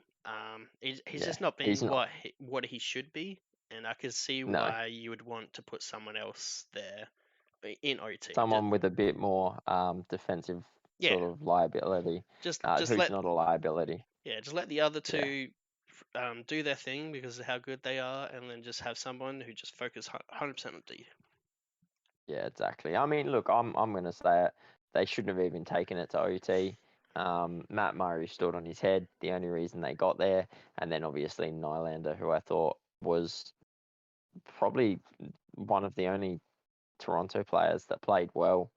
He's yeah. just not He's been not. what he should be, and I could see No, why you would want to put someone else there in OT. someone with a bit more defensive Yeah, sort of liability, just who's let not a liability. just let the other Yeah. two do their thing because of how good they are, and then just have someone who just focus 100% on D. Yeah, exactly. I mean, look, I'm gonna say it. They shouldn't have even taken it to OT. Matt Murray stood on his head. The only reason they got there, and then obviously Nylander, who I thought was probably one of the only Toronto players that played well.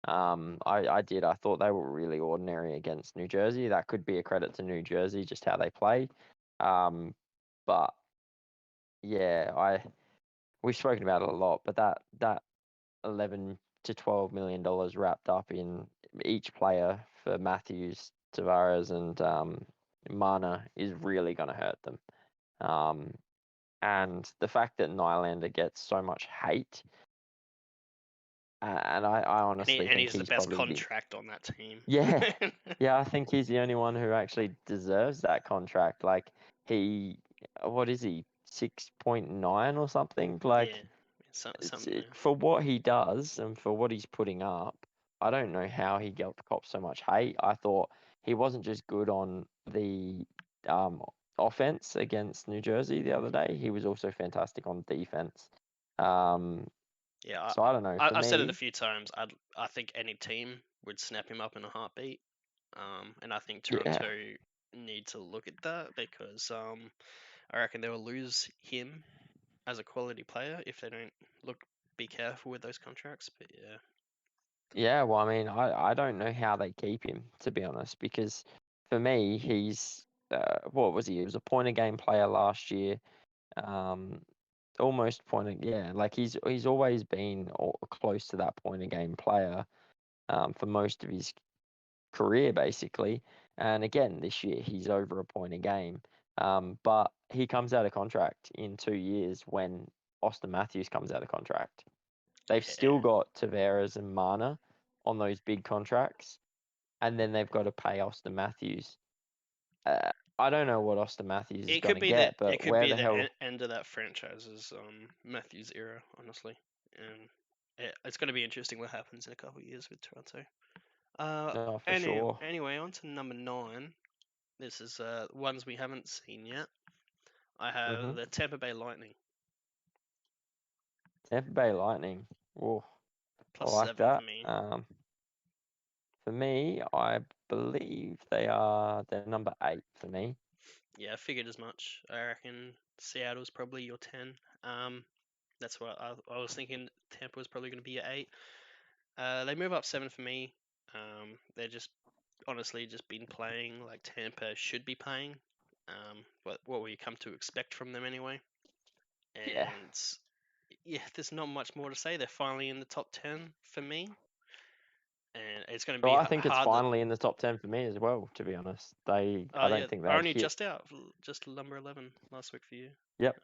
I did. I thought they were really ordinary against New Jersey. That could be a credit to New Jersey, just how they play. But yeah, we've spoken about it a lot, but that 11 to 12 million dollars wrapped up in each player for Matthews, Tavares, and Mana is really going to hurt them. Um, and the fact that Nylander gets so much hate, and I honestly And think he's the he's best probably the contract on that team. yeah, yeah, I think he's the only one who actually deserves that contract. Like what is he, 6.9 or something? Like Yeah, something there. for what he does and for what he's putting up, I don't know how he got cop so much hate. I thought he wasn't just good on the um, offense against New Jersey the other day. He was also fantastic on defense. Um, Yeah, so I don't know. For I've said it a me, few times. I think any team would snap him up in a heartbeat. And I think yeah, Toronto need to look at that because I reckon they will lose him as a quality player if they don't be careful with those contracts. But yeah, yeah. Well, I mean, I don't know how they keep him, to be honest, because for me, he's what was he? He was a point a game player last year. Um, almost point of, yeah, like he's always been close to that point a game player for most of his career basically. And again, this year he's over a point a game. But he comes out of contract in 2 years when Austin Matthews comes out of contract. They've yeah, still got Tavares and Mana. on those big contracts, and then they've got to pay Austin Matthews. I don't know what Austin Matthews is It going could to be the get, but where the hell? end of that franchise's Matthews era, honestly, and it's going to be interesting what happens in a couple of years with Toronto. No, for sure. Anyway, on to number 9. This is ones we haven't seen yet. I have hmm the Tampa Bay Lightning Tampa Bay Lightning. Oh, I like +7 for that. me. For me, I believe they're number 8 for me. Yeah, I figured as much. I reckon Seattle's probably your 10. That's what I was thinking. Tampa was probably going to be your 8. They move up 7 for me. They're just honestly just been playing like Tampa should be playing. What we come to expect from them anyway. Yeah. And yeah, there's not much more to say. They're finally in the top 10 for me, and it's going to Well, be I think it's hard. finally in the top 10 for me as well, to be honest. I Oh yeah, don't think they'd only hit. just out, just number 11 last week for you. Yep.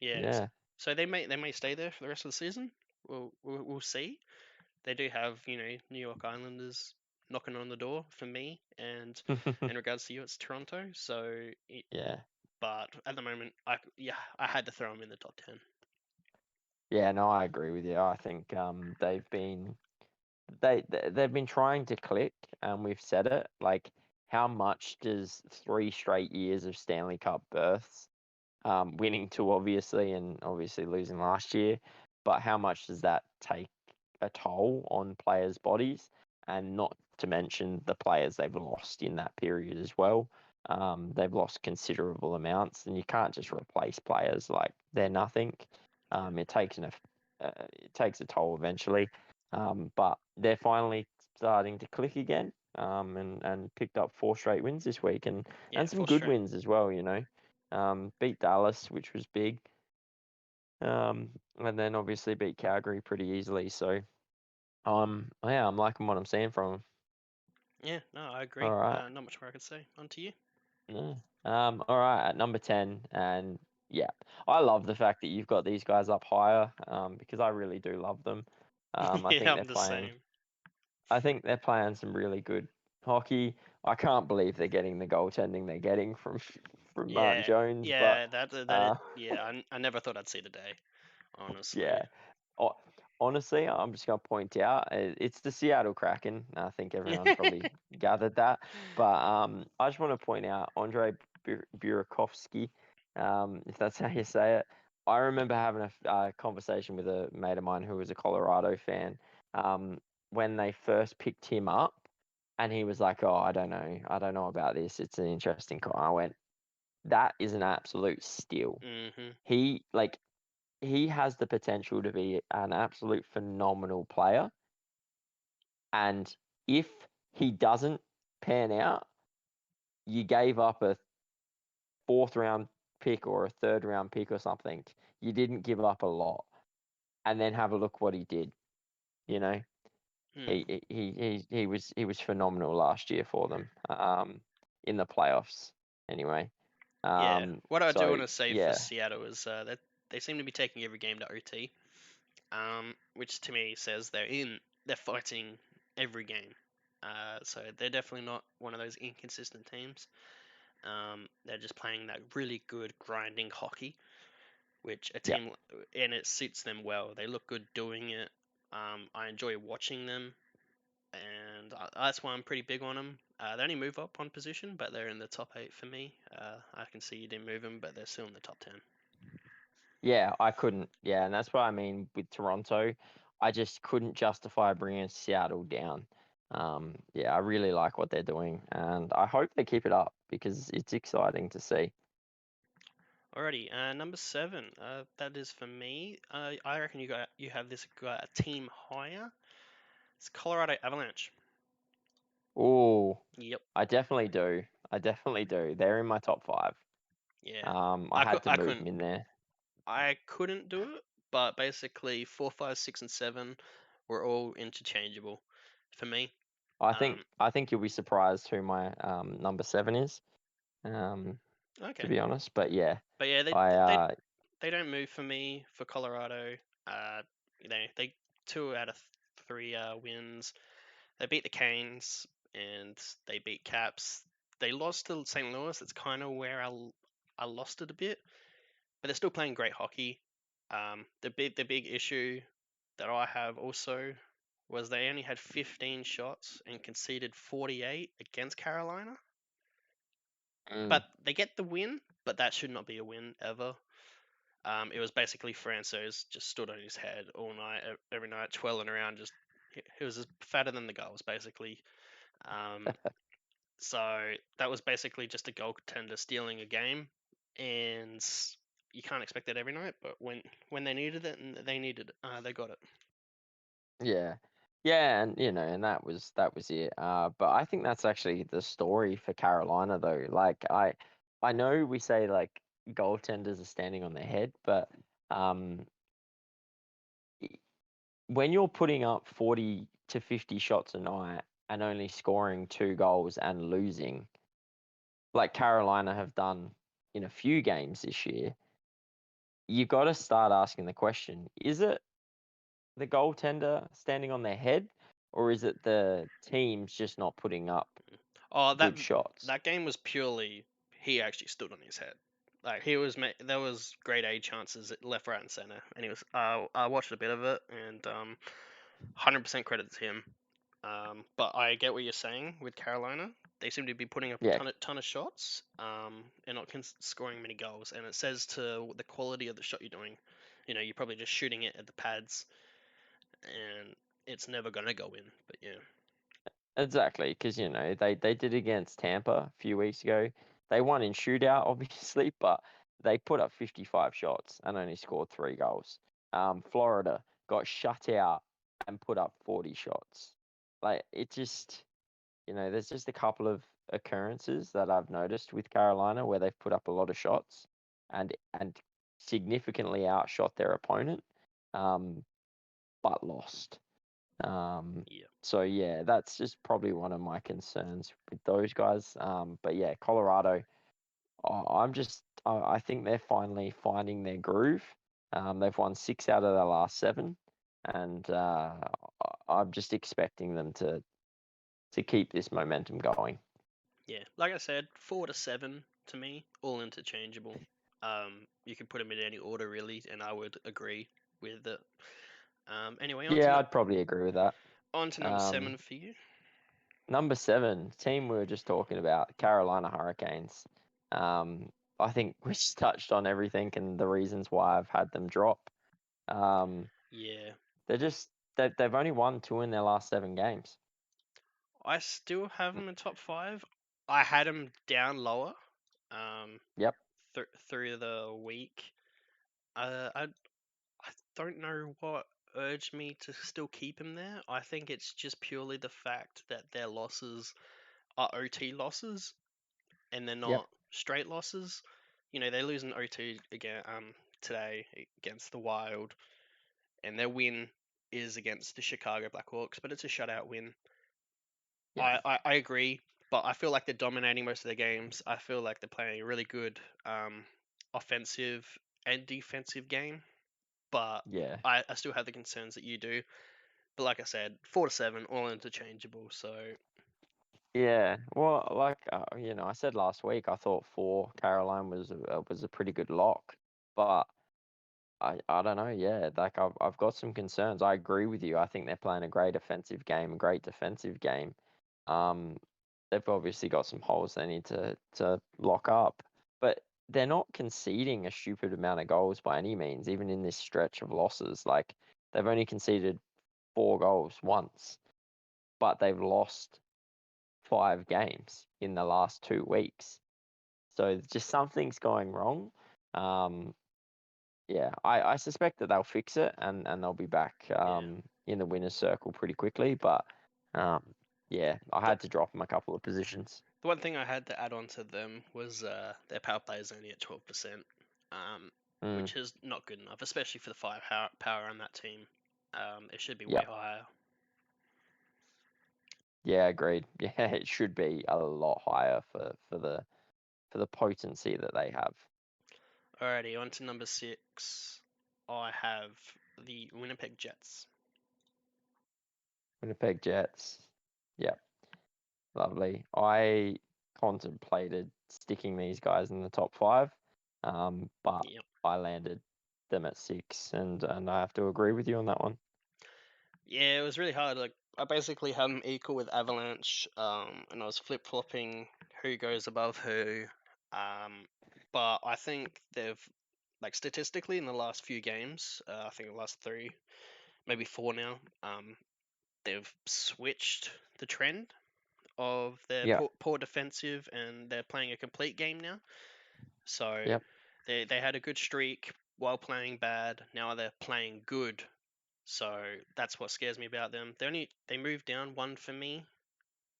Yeah, Yeah. so they may stay there for the rest of the season. We'll see. They do have New York Islanders knocking on the door for me, and in regards to you, it's Toronto. So, Yeah. but at the moment, I had to throw them in the top 10. Yeah, no, I agree with you. I think they've been trying to click, and we've said it. Like, how much does 3 straight years of Stanley Cup berths, winning two and obviously losing last year, but how much does that take a toll on players' bodies, and not to mention the players they've lost in that period as well. They've lost considerable amounts, and you can't just replace players like they're nothing. It takes it takes a toll eventually. But they're finally starting to click again. And picked up 4 straight wins this week, Yeah, and some four good straight. wins as well. Beat Dallas, which was big. And then obviously beat Calgary pretty easily. So, yeah, I'm liking what I'm seeing from them. Yeah, no, I All agree. right. Not much more I could say. On to you. Yeah. All right, at number 10, and yeah, I love the fact that you've got these guys up higher, because I really do love them. I Yeah, think they're I'm the playing. same. I think they're playing some really good hockey. I can't believe they're getting the goaltending they're getting from from Martin Yeah, Jones, but yeah, uh, yeah. I never thought I'd see the day, honestly. yeah. Ho- Honestly, I'm just gonna point out it's the Seattle Kraken. I think everyone's probably gathered that, but I just want to point out Andrei Burakovsky, if that's how you say it. I remember having a conversation with a mate of mine who was a Colorado fan, um, when they first picked him up, and he was like, "Oh, I don't know about this. It's an interesting call." I went, "That is an absolute steal." Mhm. He like he has the potential to be an absolute phenomenal player. And if he doesn't pan out, you gave up a 4th round pick or a 3rd round pick or something. You didn't give up a lot. And then have a look what he did. You know, Mm. he was phenomenal last year for them. In the playoffs anyway. Yeah. What I do So want to say for yeah, Seattle is that they seem to be taking every game to OT, which to me says they're fighting every game. So they're definitely not one of those inconsistent teams. They're just playing that really good grinding hockey, which a yeah. team and it suits them well. They look good doing it. I enjoy watching them, and that's why I'm pretty big on them. They only move up one position, but they're in the top 8 for me. I can see you didn't move them, but they're still in the top 10. Yeah, I couldn't. Yeah, and that's what I mean with Toronto. I just couldn't justify bringing Seattle down. Yeah, I really like what they're doing, and I hope they keep it up because it's exciting to see. Alrighty, number 7. That is for me. I reckon you have this guy a team higher. It's Colorado Avalanche. Oh, Yep. I definitely do. I definitely do. They're in my top 5. Yeah. I had to I move couldn't them in there. do it, but basically 4, 5, 6, and 7 were all interchangeable for me. Um, I think you'll be surprised who my number 7 is. Um, to okay. be honest, but yeah, But yeah, I they don't move for me for Colorado. They 2 out of 3 wins. They beat the Canes and they beat Caps. They lost to St. Louis. That's kind of where I lost it a bit, but they're still playing great hockey. The big issue that I have also was they only had 15 shots and conceded 48 against Carolina. Mm. But they get the win, but that should not be a win ever. It was basically Franco's just stood on his head all night, every night, twirling around. Just he was just fatter than the goals, basically. Um, so that was basically just a goaltender stealing a game, and you can't expect that every night. But when they needed it, and they needed it, they got it. Yeah. Yeah, and and that was it. But I think that's actually the story for Carolina though. Like I know we say like goaltenders are standing on their head, but um i- when you're putting up 40 to 50 shots a night and only scoring 2 goals and losing, like Carolina have done in a few games this year, you got to start asking the question, is it the goaltender standing on their head, or is it the teams just not putting up Oh, that good shots? that game was purely he actually stood on his head. Like there was grade A chances at left, right, and center, and he was. I watched a bit of it, and 100% credit to him. But I get what you're saying with Carolina. They seem to be putting up a Yeah, ton of shots, and not scoring many goals. And it says to the quality of the shot you're doing. You're probably just shooting it at the pads, and it's never gonna go in. But yeah, exactly. Because they did against Tampa a few weeks ago. They won in shootout, obviously, but they put up 55 shots and only scored 3 goals. Florida got shut out and put up 40 shots. Like it just, there's just a couple of occurrences that I've noticed with Carolina where they've put up a lot of shots and significantly outshot their opponent, um, but lost. Um, yeah, so yeah, that's just probably one of my concerns with those guys. But yeah, Colorado, I think they're finally finding their groove. They've won 6 out of their last 7, and I'm just expecting them to keep this momentum going. yeah. Like I said, 4 to 7 to me, all interchangeable. You could put them in any order really, and I would agree with it. Anyway, Yeah, I'd probably agree with that. on to number Um, 7 for you. Number 7, team we were just talking about, Carolina Hurricanes. Um, I think we just touched on everything and the reasons why I've had them drop. Um, Yeah, they've only won 2 in their last 7 games. I still have them in top 5. I had them down lower. Um, Yep. through the week. I don't know what urged me to still keep him there. I think it's just purely the fact that their losses are OT losses and they're Yep. not straight losses. They lose an OT again today against the Wild, and their win is against the Chicago Blackhawks, but it's a shutout win. Yep. I agree, but I feel like they're dominating most of their games. I feel like they're playing a really good offensive and defensive game, but Yeah. I still have the concerns that you do. But like I said, 4 to 7, all interchangeable. So Yeah. Well, like I said last week, I thought 4 Caroline was a pretty good lock, but I don't know. Yeah, like I've got some concerns. I agree with you. I think they're playing a great offensive game, a great defensive game. Um, they've obviously got some holes they need to lock up, but they're not conceding a stupid amount of goals by any means, even in this stretch of losses. Like they've only conceded 4 goals once, but they've lost 5 games in the last 2 weeks. So just something's going wrong. Um, yeah, I suspect that they'll fix it and they'll be back yeah, in the winner's circle pretty quickly. But um, yeah, I the, had to drop them a couple of positions. the one thing I had to add on to them was their power play is only at 12%, Mm, which is not good enough, especially for the firepower on that team. It should be way yep. higher. Yeah, agreed. Yeah, it should be a lot higher for the potency that they have. Alrighty, on to number 6. I have the Winnipeg Jets. Winnipeg Jets. Yeah, lovely. I contemplated sticking these guys in the top 5, but Yep. I landed them at 6, and I have to agree with you on that one. Yeah, it was really hard. Like I basically had them equal with Avalanche, and I was flip flopping who goes above who. But I think they've like statistically in the last few games, I think the last 3, maybe 4 now, they've switched the trend of their Yeah, poor defensive, and they're playing a complete game now. So yep. they had a good streak while playing bad. Now they're playing good. So that's what scares me about them. They moved down 1 for me,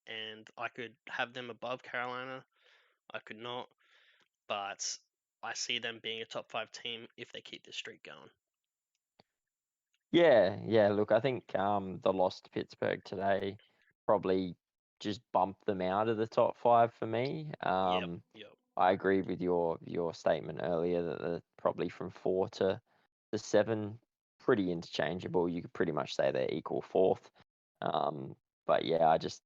and I could have them above Carolina. I could not, but I see them being a top 5 team if they keep this streak going. Yeah. Look, I think the loss to Pittsburgh today probably just bumped them out of the top 5 for me. Yep, yep. I agree with your statement earlier that they're probably from 4 to 7, pretty interchangeable. You could pretty much say they're equal 4th. But yeah, I just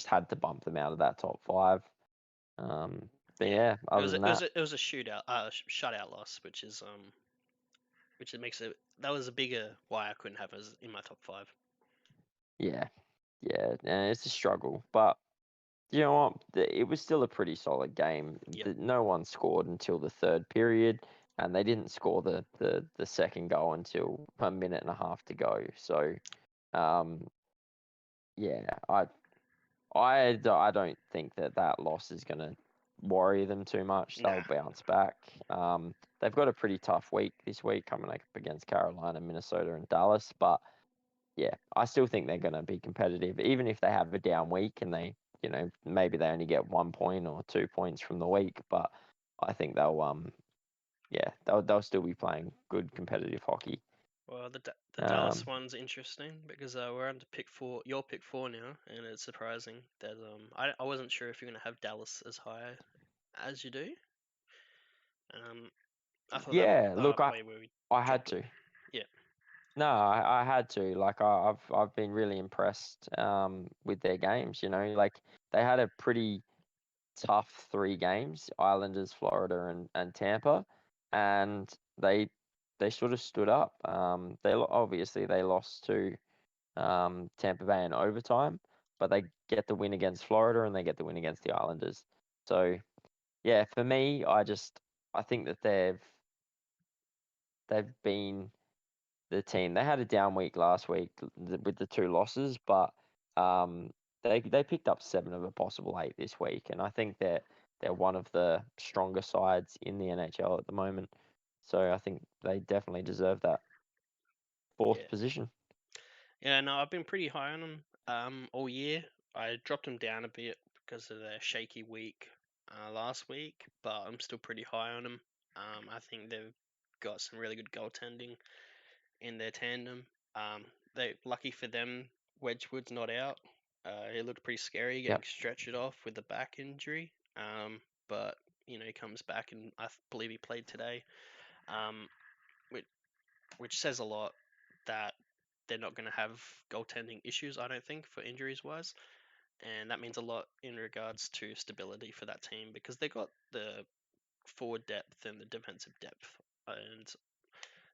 had to bump them out of that top 5. But Yeah. yeah, It other was than a, it was that, a, it was a shootout, shutout loss, which it makes it that was a bigger why I couldn't have us in my top 5. yeah, and it's a struggle. But you know what? It was still a pretty solid game. Yep. No one scored until the third period, and they didn't score the second goal until a minute and a half to go. So, um, yeah, I don't think that loss is going to worry them too much. They'll Nah. bounce back. They've got a pretty tough week this week coming up against Carolina, Minnesota, and Dallas. But yeah, I still think they're going to be competitive, even if they have a down week and maybe they only get 1 point or 2 points from the week. But I think they'll still be playing good competitive hockey. Well, the Dallas Um, one's interesting because we're on to pick 4, your pick 4 now, and it's surprising that I wasn't sure if you're gonna have Dallas as high as you do. Um, I thought yeah, that look, might I be where we I had dropped it. to. Yeah, No, I had to. Like I've been really impressed with their games. Like they had a pretty tough 3 games: Islanders, Florida, and Tampa, and they sort of stood up. Obviously they lost to Tampa Bay in overtime, but they get the win against Florida and they get the win against the Islanders. So yeah, for me, I think that they've been the team. They had a down week last week with the 2 losses, but um, they picked up 7 of a possible 8 this week, and I think they're one of the stronger sides in the NHL at the moment. So I think they definitely deserve that 4th yeah, position. yeah. No, I've been pretty high on them all year. I dropped them down a bit because of their shaky week last week, but I'm still pretty high on them. I think they've got some really good goaltending in their tandem. They lucky for them, Wedgwood's not out. He looked pretty scary getting Yep. stretched off with the back injury. But he comes back, and believe he played today. Um, which, which says a lot that they're not going to have goaltending issues. I don't think for injuries wise, and that means a lot in regards to stability for that team because they got the forward depth and the defensive depth, and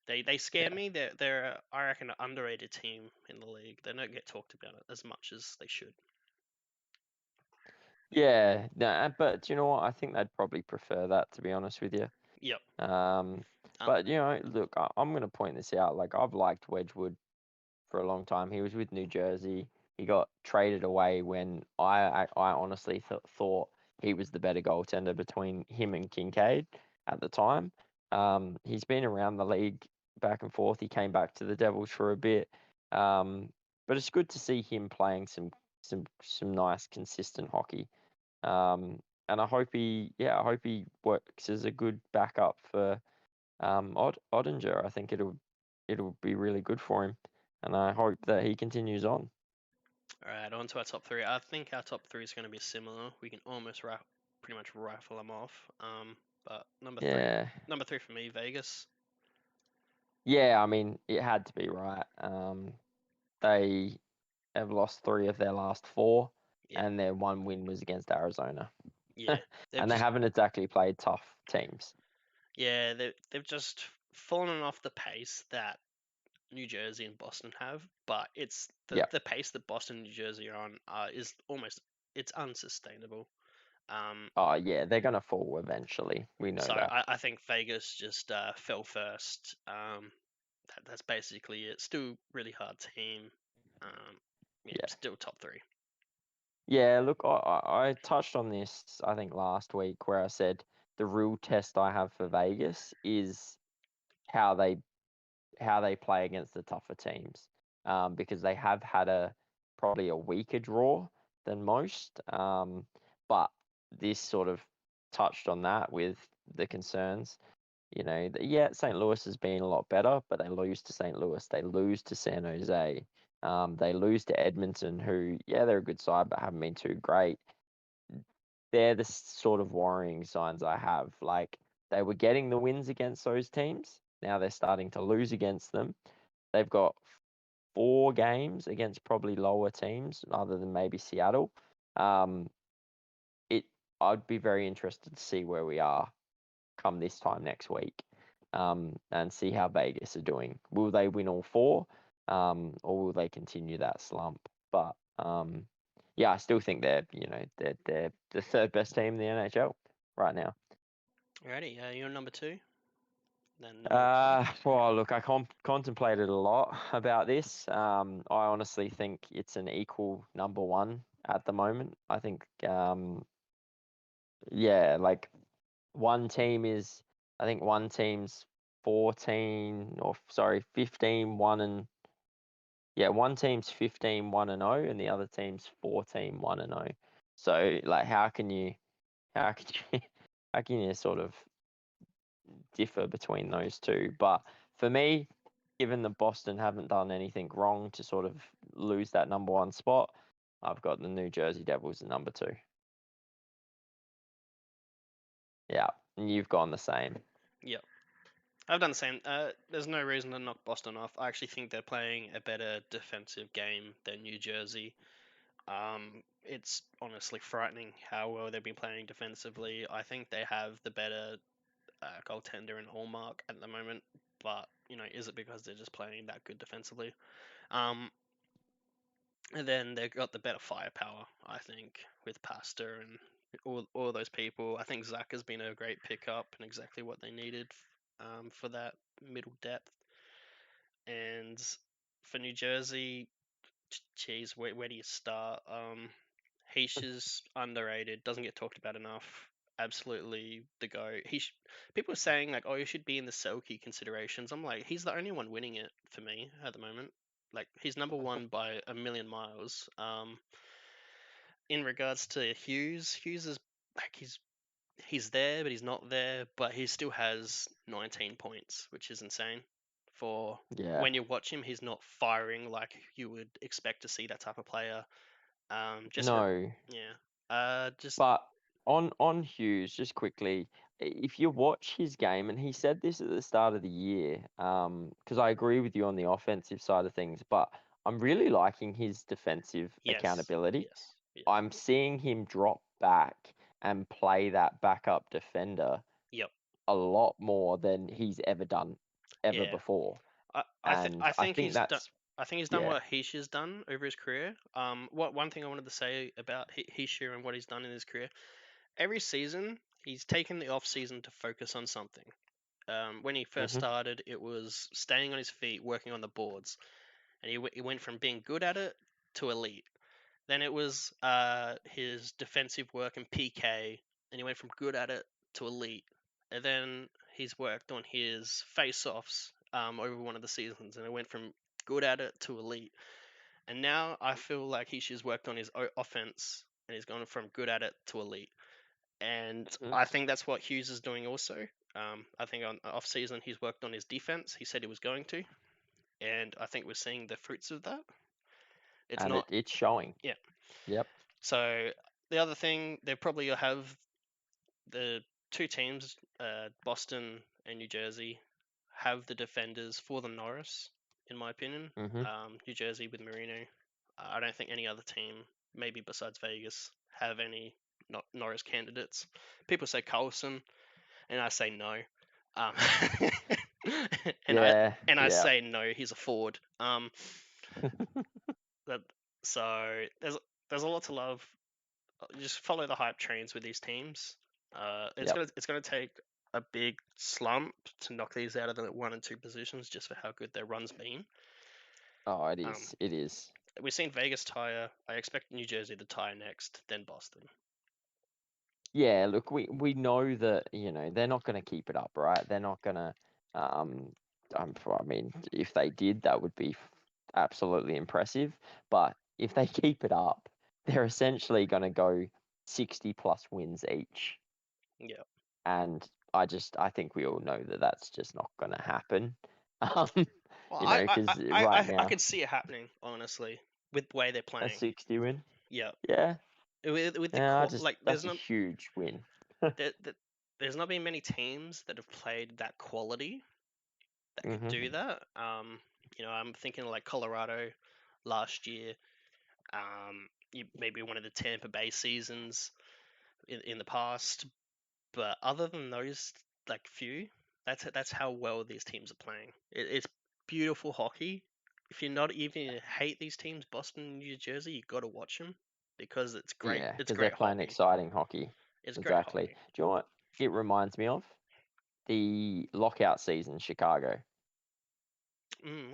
they scare Yeah. me. They're I reckon an underrated team in the league. They don't get talked about it as much as they should. Yeah. No, but do you know what? I think they'd probably prefer that, to be honest with you. Yep. Um, Um. but look, I'm going to point this out. Like I've liked Wedgwood for a long time. He was with New Jersey. He got traded away when I honestly thought he was the better goaltender between him and Kincaid at the time. He's been around the league back and forth. He came back to the Devils for a bit, but it's good to see him playing some nice consistent hockey. And I hope he works as a good backup for Ottinger. I think it'll be really good for him, and I hope that he continues on. All right. On to our top 3. I think our top 3 is going to be similar. We can almost pretty much rifle them off. But Yeah, number 3 for me, Vegas. yeah. I mean, it had to be right. They have lost 3 of their last 4, Yeah, and their one win was against Arizona. yeah. They've And they just haven't exactly played tough teams. yeah they've just fallen off the pace that New Jersey and Boston have, but it's Yeah. the pace that Boston and New Jersey are on is almost it's unsustainable. Um, Oh, yeah, they're going to fall eventually. We know so that. I think Vegas just fell first. That's basically it. Still really hard team. Um, yeah, Yeah. still top three. Yeah, look, I touched on this, I think, last week, where I said the real test I have for Vegas is how they how they play against the tougher teams, because they have had probably a weaker draw than most. But this sort of touched on that with the concerns. Yeah, St. Louis has been a lot better, but they lose to St. Louis. They lose to San Jose. They lose to Edmonton, who, yeah, they're a good side, but haven't been too great. They're the sort of worrying signs I have. Like, they were getting the wins against those teams. Now they're starting to lose against them. They've got 4 games against probably lower teams, other than maybe Seattle. Um, it I'd be very interested to see where we are come this time next week, and see how Vegas are doing. Will they win all 4, or will they continue that slump? But yeah, I still think they're the third best team in the NHL right now. Alrighty, you're number two. Then number one. Well, look, I contemplated a lot about this. I honestly think it's an equal number 1 at the moment. I think, yeah, like I think one team's 14, or sorry, 15, 1 and, yeah, one team's 15, 1 and 0, and the other team's 14, 1 and 0. So, like, how can you, how can you sort of differ between those two? But for me, given that Boston haven't done anything wrong to sort of lose that number 1 spot, I've got the New Jersey Devils at number 2. Yeah, and you've gone the same. Yep. I've done the same. There's no reason to knock Boston off. I actually think they're playing a better defensive game than New Jersey. It's honestly frightening how well they've been playing defensively. I think they have the better goaltender and hallmark at the moment, but is it because they're just playing that good defensively? Um, and then they've got the better firepower, I think, with Pasta and all those people. I think Zach has been a great pickup and exactly what they needed for that middle depth. And for New Jersey, geez, where do you start? Heish is underrated, doesn't get talked about enough. Absolutely the go. People are saying like, oh, you should be in the Selkie considerations. I'm like, he's the only one winning it for me at the moment. Like, he's number one by a million miles. In regards to Hughes, Hughes is like he's there, but he's not there. But he still has 19 points, which is insane. For Yeah. when you watch him, he's not firing like you would expect to see that type of player. Just No, yeah. Just but on Hughes, just quickly, if you watch his game, and he said this at the start of the year, because I agree with you on the offensive side of things, but I'm really liking his defensive yes, accountability. yes, yes. I'm seeing him drop back and play that backup defender Yep. a lot more than he's ever done ever Yeah. before. I And I think think he's done. that's, I think he's done yeah. what Heish has done over his career. What one thing I wanted to say about Heish and what he's done in his career. Every season, he's taken the off season to focus on something. When he first Hmm. started, it was staying on his feet, working on the boards, and he went from being good at it to elite. Then it was his defensive work and PK, and he went from good at it to elite. And then he's worked on his face-offs over one of the seasons, and it went from good at it to elite. And now I feel like he's just worked on his offense, and he's gone from good at it to elite. And Hmm. I think that's what Hughes is doing also. I think on off season he's worked on his defense. He said he was going to, and I think we're seeing the fruits of that. It's And not, it's showing. yeah. Yep. So the other thing they probably have the two teams, Boston and New Jersey, have the defenders for the Norris, in my opinion. Hmm. New Jersey with Marino. I don't think any other team, maybe besides Vegas, have any not Norris candidates. People say Carlson, and I say no. Um, and I Yeah, and I yeah, say no. He's a forward. That so there's a lot to love. Just follow the hype trains with these teams. It's yep. gonna take a big slump to knock these out of the 1 and 2 positions just for how good their run's been. Oh, it Um, is. It is. we've seen Vegas tire. I expect New Jersey to tire next, then Boston. Yeah, look, we know that, they're not going to keep it up, right? They're not going to, um, I mean, if they did, that would be absolutely impressive. But if they keep it up, they're essentially going to go 60 plus wins each. Yeah. And I think we all know that that's just not going to happen. Um, Well, I I, because I right I I now, could see it happening honestly with the way they're a playing. 60 win, Yeah. yeah, With the yeah, just like, that's a huge win. there, there, there's not been many teams that have played that quality that could Hmm. do that. I'm thinking like Colorado last year. Maybe one of the Tampa Bay seasons in the past. But other than those, like few, that's how well these teams are playing. It's beautiful hockey. If you're not even hate these teams, Boston, New Jersey, you got to watch them because it's great. Yeah, It's because they're great playing hockey. exciting hockey. It's great Exactly. hockey. Do you know what it reminds me of? The lockout season, Chicago.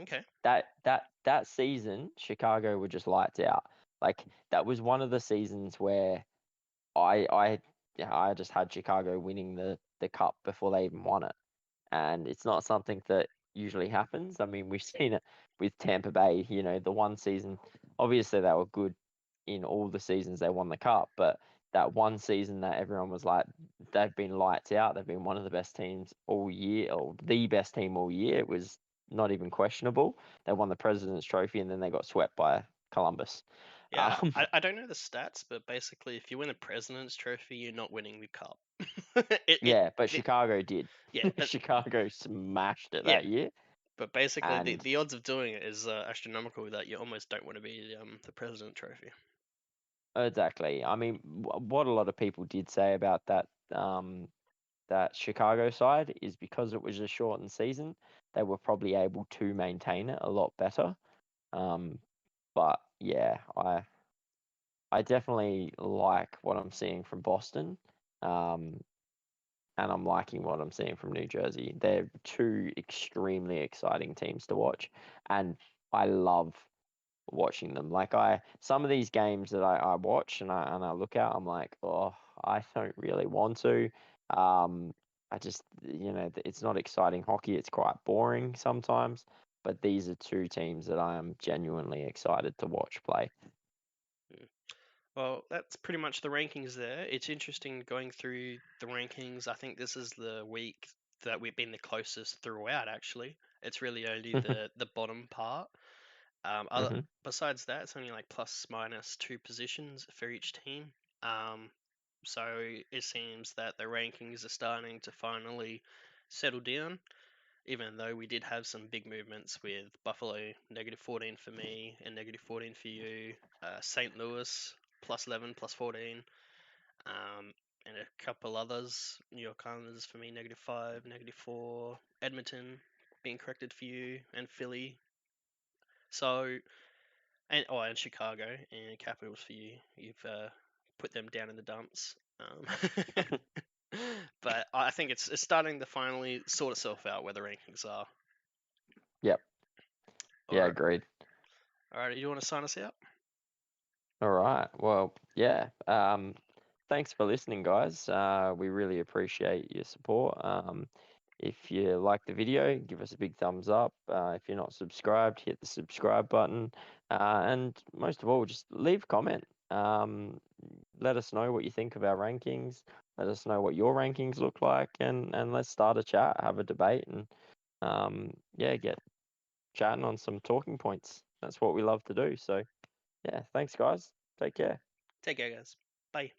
Okay. That season, Chicago were just lights out. Like that was one of the seasons where I yeah, I just had Chicago winning the cup before they even won it. And it's not something that usually happens. I mean, we've seen it with Tampa Bay, the one season. Obviously, they were good in all the seasons they won the cup, but that one season that everyone was like, they've been lights out. They've been one of the best teams all year, or the best team all year. It was not even questionable. They won the President's Trophy, and then they got swept by Columbus. Yeah, Um, I don't know the stats, but basically, if you win a President's Trophy, you're not winning the cup. yeah, but The, Chicago did. yeah, Chicago smashed it yeah, that year, but basically, and the odds of doing it is astronomical that you almost don't want to be the President Trophy. exactly. I mean, what a lot of people did say about that Chicago side is because it was a shortened season, they were probably able to maintain it a lot better. Um, but yeah, I definitely like what I'm seeing from Boston. Um, and I'm liking what I'm seeing from New Jersey. They're two extremely exciting teams to watch, and I love watching them. Like some of these games that I watch and I look at, I'm like, oh, I don't really want to. I just, it's not exciting hockey. It's quite boring sometimes. But these are two teams that I am genuinely excited to watch play. Mm. Well, that's pretty much the rankings there. It's interesting going through the rankings. I think this is the week that we've been the closest throughout. Actually, it's really only the bottom part. Other Hmm. besides that, it's only like plus minus 2 positions for each team. Um, so it seems that the rankings are starting to finally settle down. Even though we did have some big movements with Buffalo -14 for me and -14 for you, St. Louis +11, +14, and a couple others. New York Islanders for me -5, -4, Edmonton being corrected for you, and Philly. So and Chicago and Capitals for you. You've put them down in the dumps. But I think it's starting to finally sort itself out where the rankings are. Yep. All Yeah, right, agreed. all right. You want to sign us out? All right. Well, yeah. Thanks for listening, guys. We really appreciate your support. If you like the video, give us a big thumbs up. If you're not subscribed, hit the subscribe button. And most of all, just leave a comment. Let us know what you think of our rankings. Let us know what your rankings look like, and let's start a chat, have a debate, and yeah, get chatting on some talking points. That's what we love to do. So yeah, thanks, guys. Take care. Take care, guys. Bye.